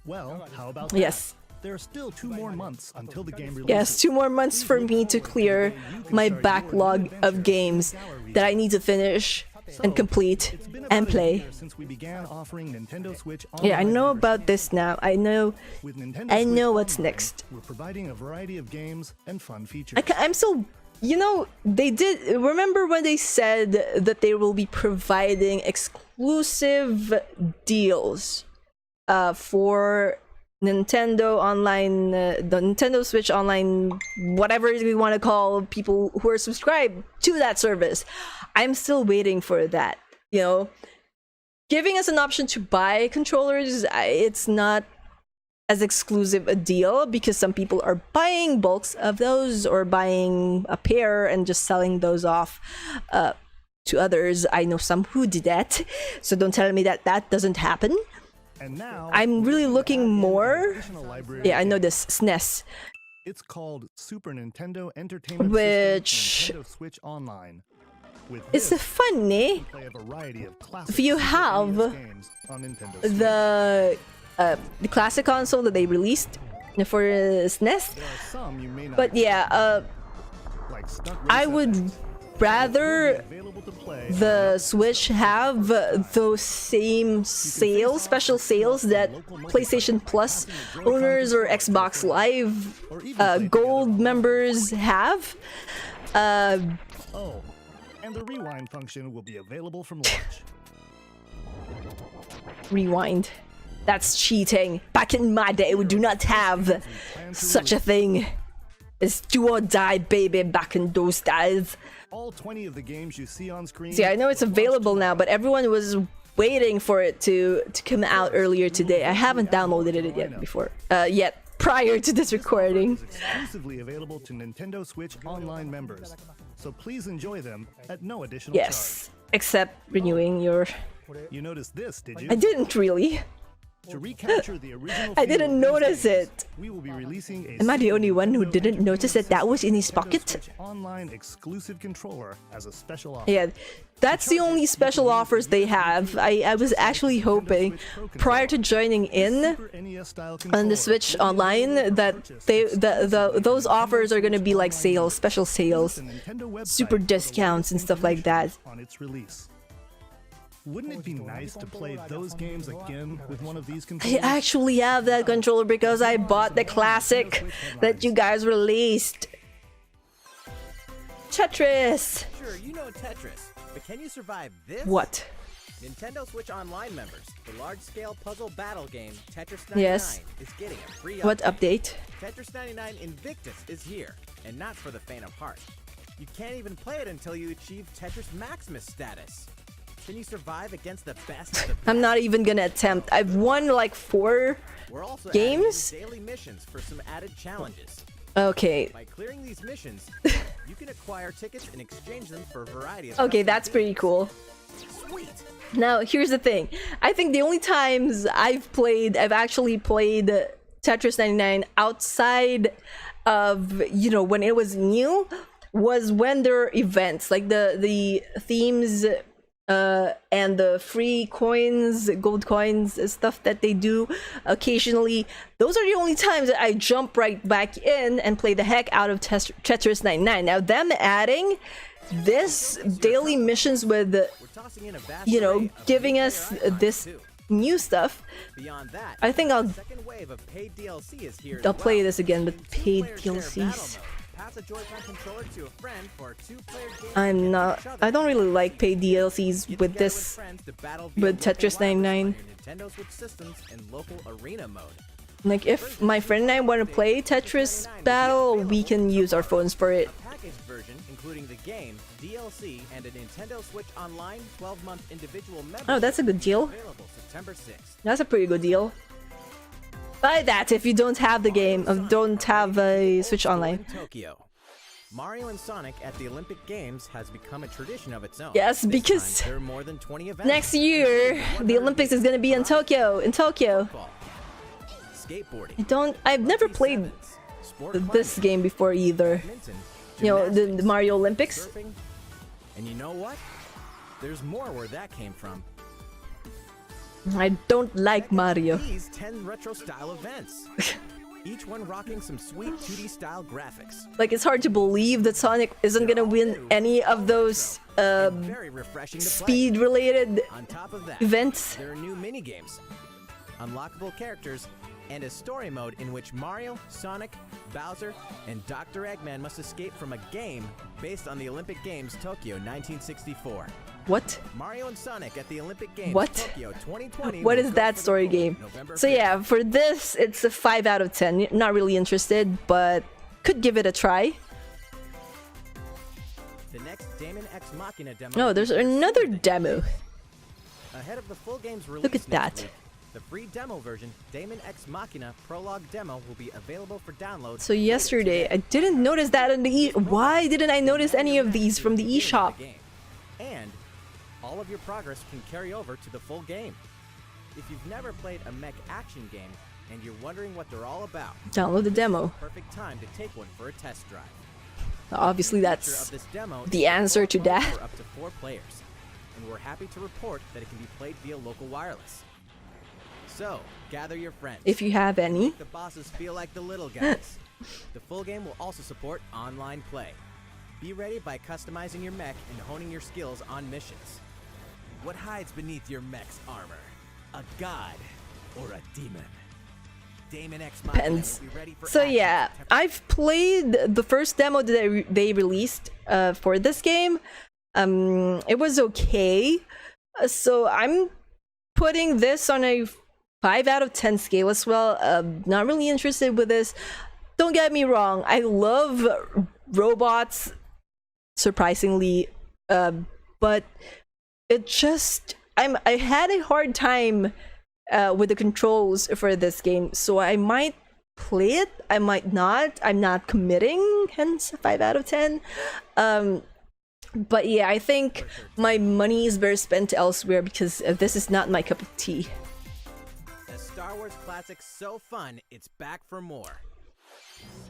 Well, how about that? Yes. There are still 2 more months until the game releases. Yes, 2 more months for me to clear my backlog of games that I need to finish and complete It's been and about a play. year since we began offering Nintendo Switch Yeah, I online know memberships. about this now. I know With Nintendo I Switch know what's Online, next. We're providing a variety of games and fun features. I'm still, you know, they did. Remember when they said that they will be providing exclusive deals for Nintendo Online, the Nintendo Switch Online, whatever we want to call people who are subscribed to that service. I'm still waiting for that. You know, giving us an option to buy controllers, it's not as exclusive a deal, because some people are buying bulks of those or buying a pair and just selling those off to others. I know some who did that, so don't tell me that that doesn't happen. And now I'm really looking more. additional library Yeah, I of know games. this SNES. It's called Super Nintendo Entertainment Which- System and Nintendo Switch Online. With It's this, funny. you can play a variety of classic If you Super have NES games on Nintendo Switch. the classic console that they released for SNES. There are some you may not But yeah, like Stunt I Race would FX. rather Available to play the Switch have those same sales, special sales that PlayStation Plus owners or Xbox Live Gold members have. Oh, and the rewind function will be available from launch. Rewind. That's cheating. Back in my day, we do not have such a thing. It's do or die, baby, back in those days. All 20 of the games you see on screen. See, I know it's were launched available now, tomorrow. but everyone was waiting for it to come out earlier today. I haven't downloaded it yet prior to this recording. Is exclusively available to Nintendo Switch Online members, so please enjoy them at no additional Yes, except renewing your... charge. You noticed this, did you? I didn't really. To recapture the original I feel didn't of these notice games, it. We will be releasing a Am I the only one who Nintendo didn't notice that that was in his Nintendo pocket? Switch Online exclusive controller as a special offer. Yeah, that's the only special offers they have. I was actually hoping, prior to joining in Super NES style on the controller Switch will be Online, available for that purchase they exclusively those on offers are gonna be like Online sales, special Visit sales, the Nintendo website super for the discounts and latest stuff like that. information on its release. Wouldn't it be nice to play those games again with one of these I controllers? actually have that controller because I bought the classic that you guys released. Tetris! Sure, you know Tetris, but can you survive this? What? Nintendo Switch Online members, the large-scale puzzle battle game Tetris 99 Yes. is getting a free What update. update? Tetris 99 Invictus is here, and not for the faint of heart. You can't even play it until you achieve Tetris Maximus status. Can you survive against the best of the best? I'm not even gonna attempt. I've won like 4 We're also games? adding daily missions for some added challenges. Okay. By clearing these missions, you can acquire tickets and exchange them for a variety of Okay, custom that's pretty cool. things. Sweet! Now, here's the thing. I think the only times I've actually played Tetris 99 outside of, you know, when it was new, was when there are events, like the themes and the free coins, gold coins, stuff that they do occasionally. Those are the only times that I jump right back in and play the heck out of Tetris 99. Now, them adding this daily missions with, We're tossing in a vast you know, array of giving new us player icons, this too. new stuff, Beyond that, I think I'll the second wave of paid DLC is here as I'll play well. this again with paid Two-player share battle DLCs. mode. Pass a Joy-Con controller to a friend for a two-player game I'm against not. each other. I don't really like paid DLCs Get with together this. friends to battle via with local Tetris wireless 99. on your Nintendo Switch systems and local arena mode. Like, if my friend and I want to play Tetris Battle, we can use our phones for it. A packaged version including the game, DLC, and a Nintendo Switch Online 12-month individual membership. Oh, that's a good deal. Available September 6th. That's a pretty good deal. Buy that if you don't have the game, don't have a Switch Online. In Tokyo. Mario and Sonic at the Olympic Games has become a tradition of its own. Yes, This because time, there are more than 20 events. Next year, the Olympics is gonna be in Tokyo. Football, skateboarding, I've never played sport this climbing, game before either. badminton, You know, the gymnastics, Mario Olympics. surfing, and you know what? There's more where that came from. I don't like Mario. These 10 retro style events. Each one rocking some sweet 2D style graphics. Like, it's hard to believe that Sonic isn't gonna win any of those Very refreshing to play. speed-related On top of that, events. there are new mini-games, unlockable characters, and a story mode in which Mario, Sonic, Bowser, and Dr. Eggman must escape from a game based on the Olympic Games Tokyo 1964. What? Mario and Sonic at the Olympic Games What? Tokyo 2020. What will is go that for the story gold game? November So 5th. yeah, for this, it's a 5 out of 10. Not really interested, but could give it a try. The next Damon X Machina demo. Oh, will there's be for another Sunday. demo. Ahead of the full game's release Look at next that. week, the free demo version, Damon X Machina Prologue Demo, will be available for download. So later yesterday, today. I didn't notice that in the Why didn't I notice any of these from the eShop? And all of your progress can carry over to the full game. If you've never played a mech action game and you're wondering what they're all about, Download the demo. perfect time to take one for a test drive. Obviously, Feature that's of this demo the is answer to support that. for up to 4 players, and we're happy to report that it can be played via local wireless. So, gather your friends. if you have any. The bosses feel like the little guys. The full game will also support online play. Be ready by customizing your mech and honing your skills on missions. What hides beneath your mech's armor? A god or a demon? Damon X Machina Depends. will be ready for So action yeah, September I've played the first demo that they released for this game. It was okay. So I'm putting this on a 5 out of 10 scale as well. Not really interested with this. don't get me wrong, I love robots, surprisingly, but it just I had a hard time with the controls for this game, so I might play it, I might not. I'm not committing, hence 5 out of 10. But yeah, I think my money is better spent elsewhere because this is not my cup of tea. The Star Wars classic so fun, it's back for more.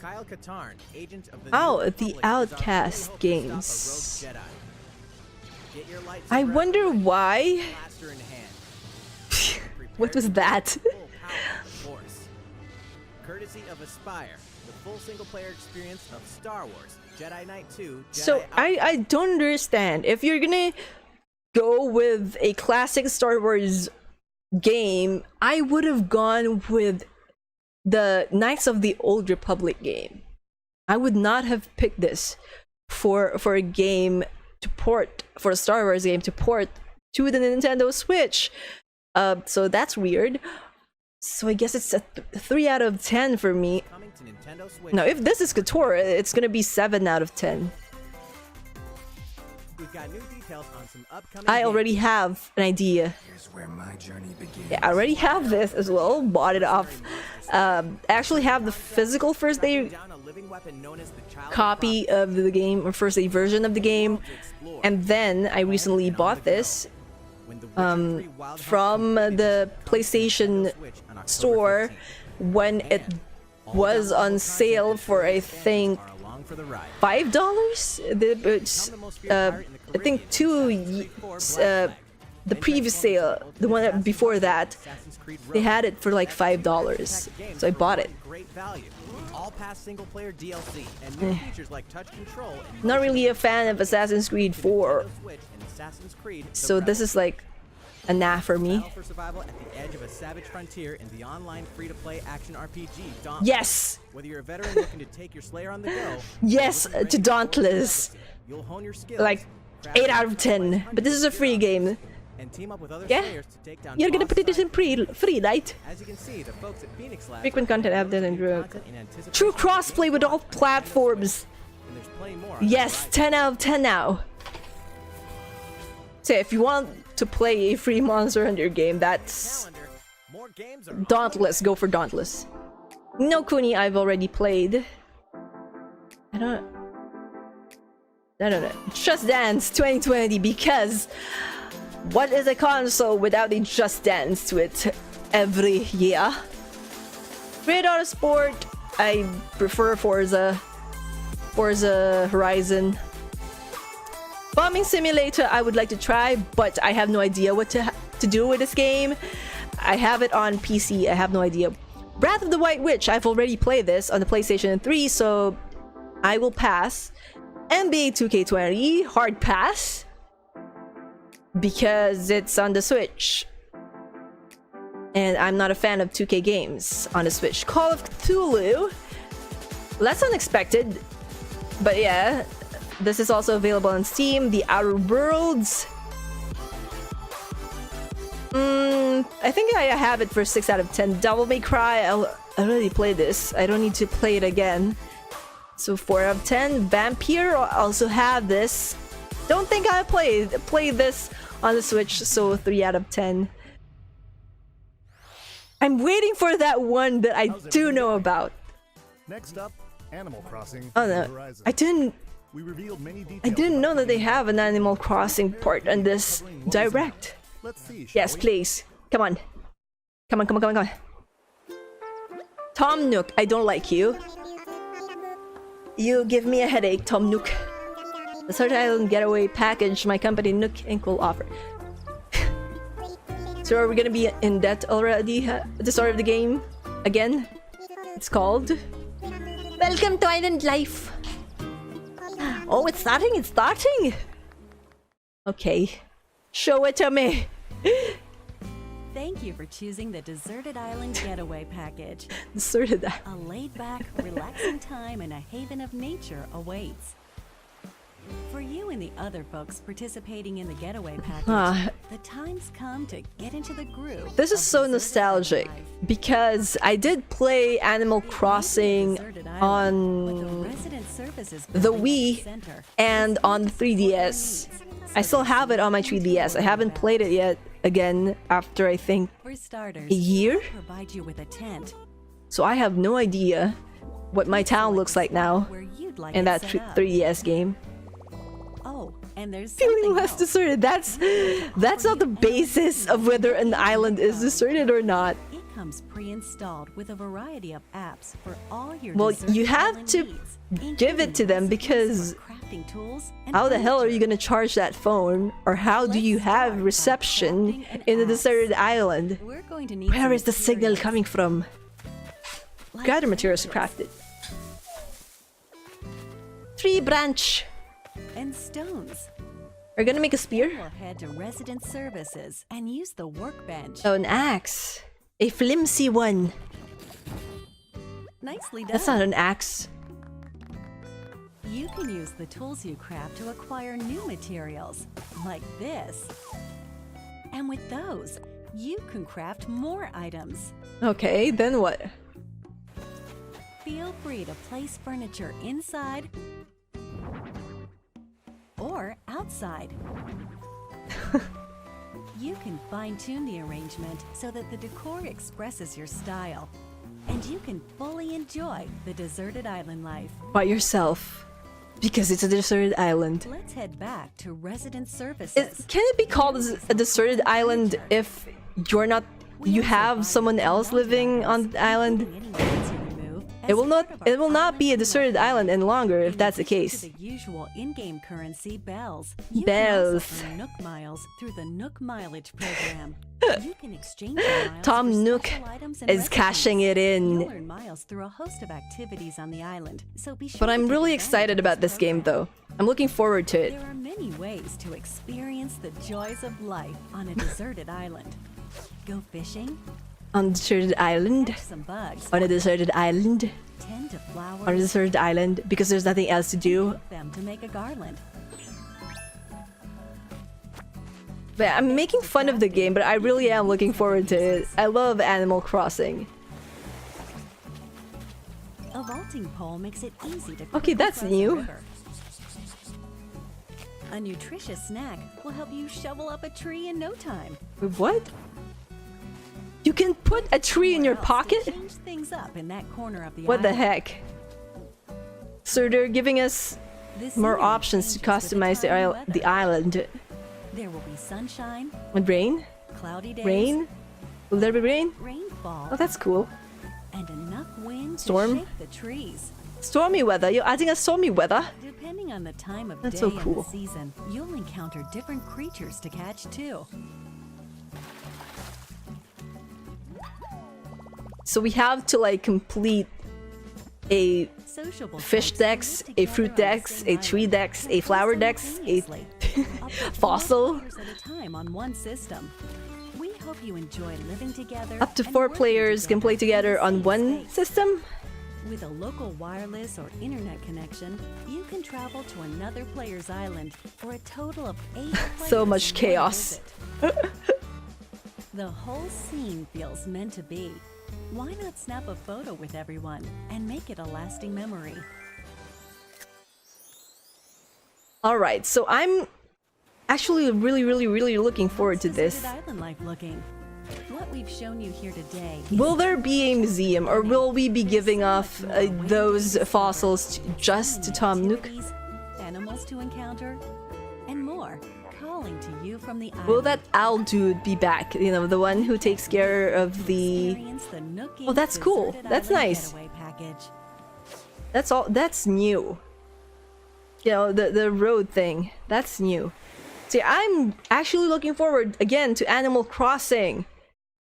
Kyle Katarn, agent of the Oh, New the Republic, Outcast is our only hope to games. stop a rogue Jedi. Get your lightsaber I wonder out, why. blaster in hand. What was that? Full power of the Force. Courtesy of Aspire, the full single-player experience of Star Wars, Jedi Knight 2, Jedi So I don't understand. If you're gonna go with a classic Star Wars game, I would have gone with the Knights of the Old Republic game. I would not have picked this for a game to port, for a Star Wars game to port to the Nintendo Switch. So that's weird. So I guess it's a 3 out of 10 for me. coming to Nintendo Switch. Now, if this is Couture, it's gonna be 7 out of 10. We've got new details on some upcoming I games. already have an idea. Here's where my journey begins. Yeah, I already have this as well. Bought it off. Actually have the physical first day Down a living weapon known as the Child copy of the game, or first day version of the game, and then I recently bought this from the PlayStation Store when it was on sale for, I think, $5. I think the previous sale, the one before that, they had it for like $5, so I bought it. Great value. All past single player DLC and new features like touch control and Not really a fan of Assassin's Creed 4, Switch and Assassin's Creed. so this is like a nah for me. Battle for survival at the edge of a savage frontier in the online free-to-play action RPG Dauntless. Yes! Whether you're a veteran looking to take your slayer on the go, Yes, to Dauntless. you'll hone your skills, Like craft 8 out of 10. But this is a free game. and team up with other Yeah? slayers to take down You're gonna boss put it in free, right? As you can see, the folks at Phoenix Labs Frequent content update and in anticipation true of crossplay with all platforms. and there's plenty more on the Yes, horizon. 10 out of 10 now. So if you want to play a free Monster Hunter game, that's Calendar, more games are Dauntless. Go for Dauntless. No Kuni, I've already played. I don't know. Just Dance 2020, because what is a console without a Just Dance to it every year? Great Auto Sport, I prefer Forza Horizon. Bombing Simulator, I would like to try, but I have no idea what to do with this game. I have it on PC, I have no idea. Wrath of the White Witch, I've already played this on the PlayStation 3, so I will pass. NBA 2K20, hard pass, because it's on the Switch. And I'm not a fan of 2K games on the Switch. Call of Cthulhu, that's unexpected, but yeah. This is also available on Steam. The Outer Worlds. I think I have it for 6 out of 10. Devil May Cry, I already played this. I don't need to play it again. So 4 out of 10. Vampire, I also have this. Don't think I played this on the Switch, so 3 out of 10. I'm waiting for that one that I do know about. Next up, Animal Crossing: Oh New no, Horizons. We revealed many details. I didn't know about that they the have an Animal Crossing part on this direct. Let's see. shall Yes, we? please. Come on. Come on. Tom Nook, I don't like you. You give me a headache, Tom Nook. The Desert Island Getaway package my company Nook Inc. will offer. So are we gonna be in debt already at the start of the game? Again? It's called Welcome to Island Life. Oh, it's starting! Okay. Show it to me! Thank you for choosing the Deserted Island Getaway Package. Deserted that. A laid-back, relaxing time and a haven of nature awaits. For you and the other folks participating in the Getaway Package, the time's come to get into the groove. This is of so Deserted nostalgic Island life. because I did play Animal Crossing Deserted on resident services the building at Wii center. and on the 3DS. I still have it on my 3DS. I haven't played it yet again after I think For starters, a year. we'll provide you with a tent So I have no idea what my town looks like now where you'd like in it that set up. 3DS game. Oh, and there's Feeling something less else. deserted. That's not the basis of whether an island is deserted or not. It comes pre-installed with a variety of apps for all your Well, deserted you have island to needs, give it to them because crafting tools and how the hell are you furniture. gonna charge that phone? Or how do you have reception in a deserted island? We're going to need Where some is the signal materials, coming from? like Gather materials to branches craft it. Tree branch. and stones. Are you gonna make a spear? We'll head to resident services and use the workbench. Oh, an axe. A flimsy one. Nicely done. That's not an axe. You can use the tools you craft to acquire new materials, like this. And with those, you can craft more items. Okay, then what? Feel free to place furniture inside or outside. You can fine-tune the arrangement so that the decor expresses your style. And you can fully enjoy the deserted island life. By yourself. Because it's a deserted island. Let's head back to resident services. Can it be called a deserted island if you're not, you have someone else living on the island? It will not be a deserted island any longer if that's the case. The usual in-game currency, bells. You Bells. can also earn Nook miles through the Nook mileage program. You can exchange your miles Tom for Nook special items and is cashing recipes. it in. You'll earn miles through a host of activities on the island, so be sure But to I'm take really advantage excited of about this game program. though. I'm looking forward to it. There are many ways to experience the joys of life on a deserted island. Go fishing, On a deserted island. catch some bugs, On a deserted island. tend to flowers, On a deserted island. Because there's nothing else to do. pick them to make a garland. But I'm making fun of the game, but I really am looking forward to it. I love Animal Crossing. A vaulting pole makes it easy to Okay, quickly that's cross a new. river. A nutritious snack will help you shovel up a tree in no time. What? You can put a tree in your Else to pocket? Change things up in that corner of the What the island. heck? So they're giving us This more year options to changes with customize time and the weather. island. There will be sunshine, And rain? cloudy days, Rain? Will there be rain? rainfall, Oh, that's cool. and enough wind Storm? to shake the trees. Stormy weather. You're adding a stormy weather? Depending on the time of That's day so and cool. the season, you'll encounter different creatures to catch too. So we have to like complete a Sociable fish folks decks, live a together fruit on the decks, same a island tree decks, and a play flower decks, a simultaneously. Up to 4 fossil. players at a time on one system. We hope you enjoy living together. Up to and 4 working players can play in together the on same one space. system. With a local wireless or internet connection, you can travel to another player's island for a total of 8 players. So much in one chaos. visit. The whole scene feels meant to be. Why not snap a photo with everyone and make it a lasting memory? Alright, so I'm actually really looking forward to How's this. deserted island life looking? What we've shown you here today Will there be a museum, or will we be giving off those fossils just to Tom Nook? activities, animals to encounter, and more calling to you from the island. Will that owl dude be back? You know, the one who takes care of the... Experience the Nook Oh, that's Inc. cool. Deserted That's Island nice. Getaway package. That's all. That's new. You know, the road thing. That's new. See, I'm actually looking forward again to Animal Crossing.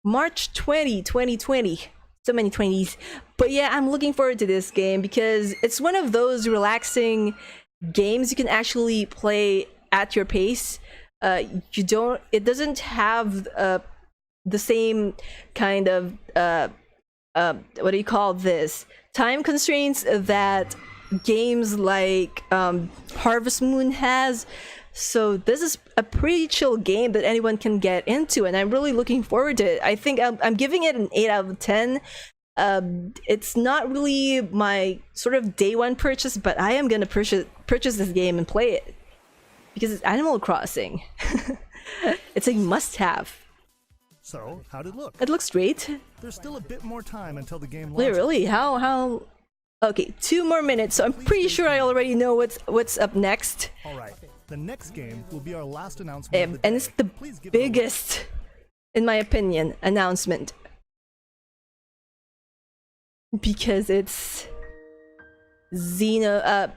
March 20, 2020. So many 20s. But yeah, I'm looking forward to this game because it's one of those relaxing games you can actually play at your pace. It doesn't have the same kind of what do you call this? Time constraints that games like Harvest Moon has. So this is a pretty chill game that anyone can get into, and I'm really looking forward to it. I think I'm giving it an 8 out of 10. It's not really my sort of day one purchase, but I am gonna purchase this game and play it because it's Animal Crossing. It's a must-have. So, how'd it look? It looks great. There's still a bit more time until the game Wait, launches. really? How? Okay, 2 more minutes. So I'm pretty sure I already know what's up next. All right. The next game will be our last announcement of the And day. it's the Please give it a look. biggest, in my opinion, announcement. Because it's Xenoblade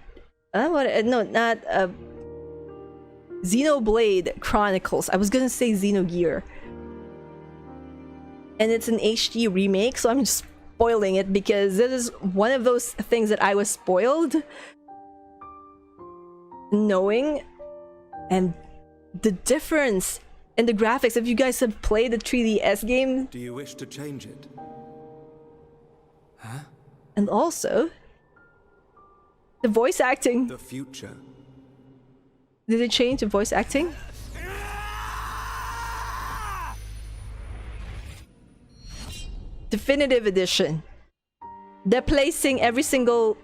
Chronicles. I was gonna say Xenogear. And it's an HD remake, so I'm just spoiling it because this is one of those things that I was spoiled knowing. And the difference in the graphics, if you guys have played the 3DS game, Do you wish to change it? and also the voice acting. The future. Did it change the voice acting? Definitive edition. They're placing every single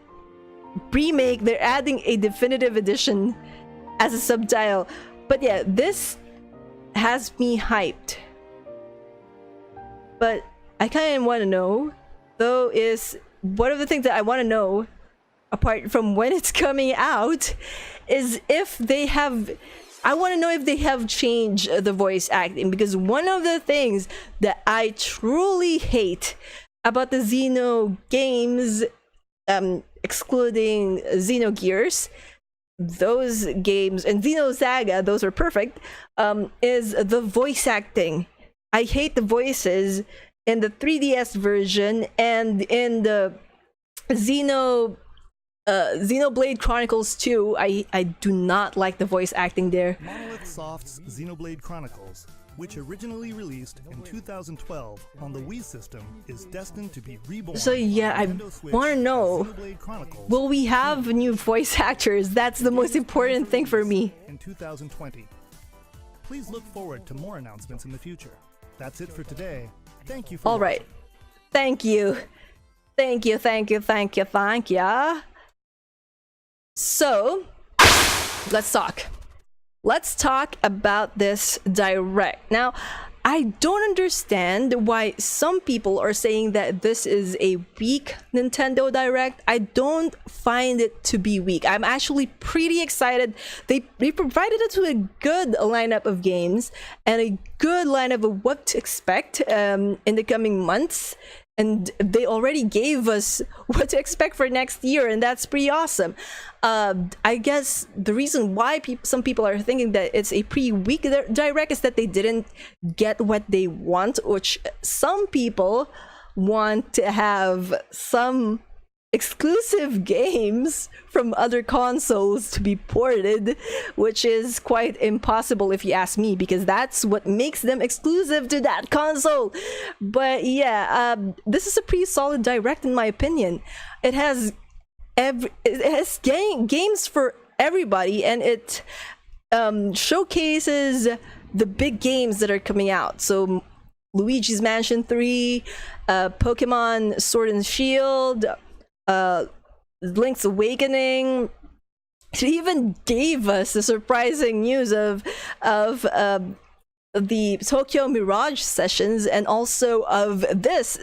remake, they're adding a definitive edition as a subtitle. But yeah, this has me hyped. But I kind of want to know, though, is one of the things that I want to know, apart from when it's coming out, is if they have... I want to know if they have changed the voice acting, because one of the things that I truly hate about the Xeno games, excluding Xenogears, those games, and Xenosaga, those are perfect, is the voice acting. I hate the voices in the 3DS version and in the Xenoblade Chronicles 2. I do not like the voice acting there. Monolith Soft's Xenoblade Chronicles, which originally released in 2012 on the Wii system, is destined to be reborn. So yeah, I on Nintendo Switch want to as know, Xenoblade Chronicles will we have new voice actors? That's the most important thing for me. in 2020. Please look forward to more announcements in the future. That's it for today. Thank you for All right. Thank you. Thank you. So, let's talk. Let's talk about this direct. Now, I don't understand why some people are saying that this is a weak Nintendo Direct. I don't find it to be weak. I'm actually pretty excited. They provided us with a good lineup of games and a good lineup of what to expect in the coming months. And they already gave us what to expect for next year, and that's pretty awesome. I guess the reason why some people are thinking that it's a pretty weak direct is that they didn't get what they want, which some people want to have some exclusive games from other consoles to be ported, which is quite impossible if you ask me, because that's what makes them exclusive to that console. But yeah, this is a pretty solid direct in my opinion. It has games for everybody, and it showcases the big games that are coming out. So Luigi's Mansion 3, Pokemon Sword and Shield, Link's Awakening. It even gave us the surprising news of the Tokyo Mirage sessions, and also of this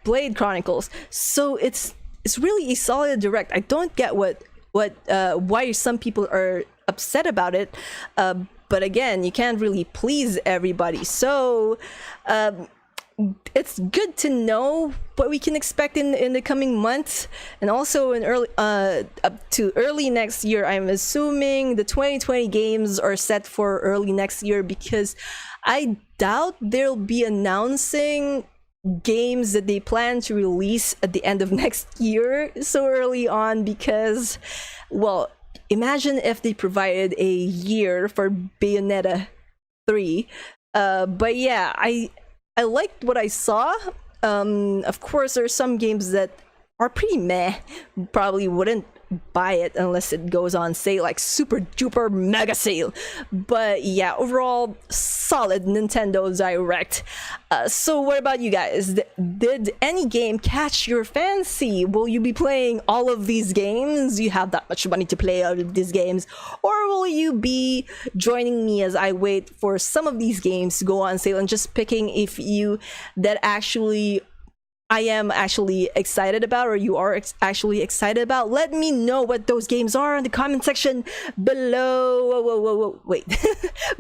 Blade Chronicles. So it's really a solid direct. I don't get why some people are upset about it, but again, you can't really please everybody. So it's good to know what we can expect in the coming months, and also in up to early next year. I'm assuming the 2020 games are set for early next year, because I doubt they'll be announcing games that they plan to release at the end of next year so early on, because, well, imagine if they provided a year for Bayonetta 3. But yeah, I liked what I saw. Of course, there are some games that are pretty meh, probably wouldn't buy it unless it goes on sale, like super duper mega sale. But yeah, overall solid Nintendo Direct. So what about you guys? Did any game catch your fancy? Will you be playing all of these games? You have that much money to play all of these games, or will you be joining me as I wait for some of these games to go on sale and just picking a few that actually I am actually excited about, or you are actually excited about? Let me know what those games are in the comment section below. Wait.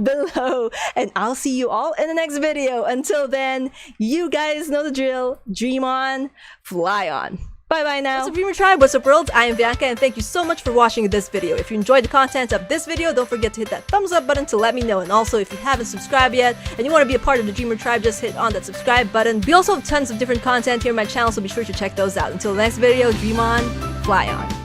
Below. And I'll see you all in the next video. Until then, you guys know the drill. Dream on, fly on. Bye bye now. What's up, Dreamer Tribe? What's up, world? I am Bianca, and thank you so much for watching this video. If you enjoyed the content of this video, don't forget to hit that thumbs up button to let me know. And also, if you haven't subscribed yet and you want to be a part of the Dreamer Tribe, just hit on that subscribe button. We also have tons of different content here on my channel, so be sure to check those out. Until the next video, dream on, fly on.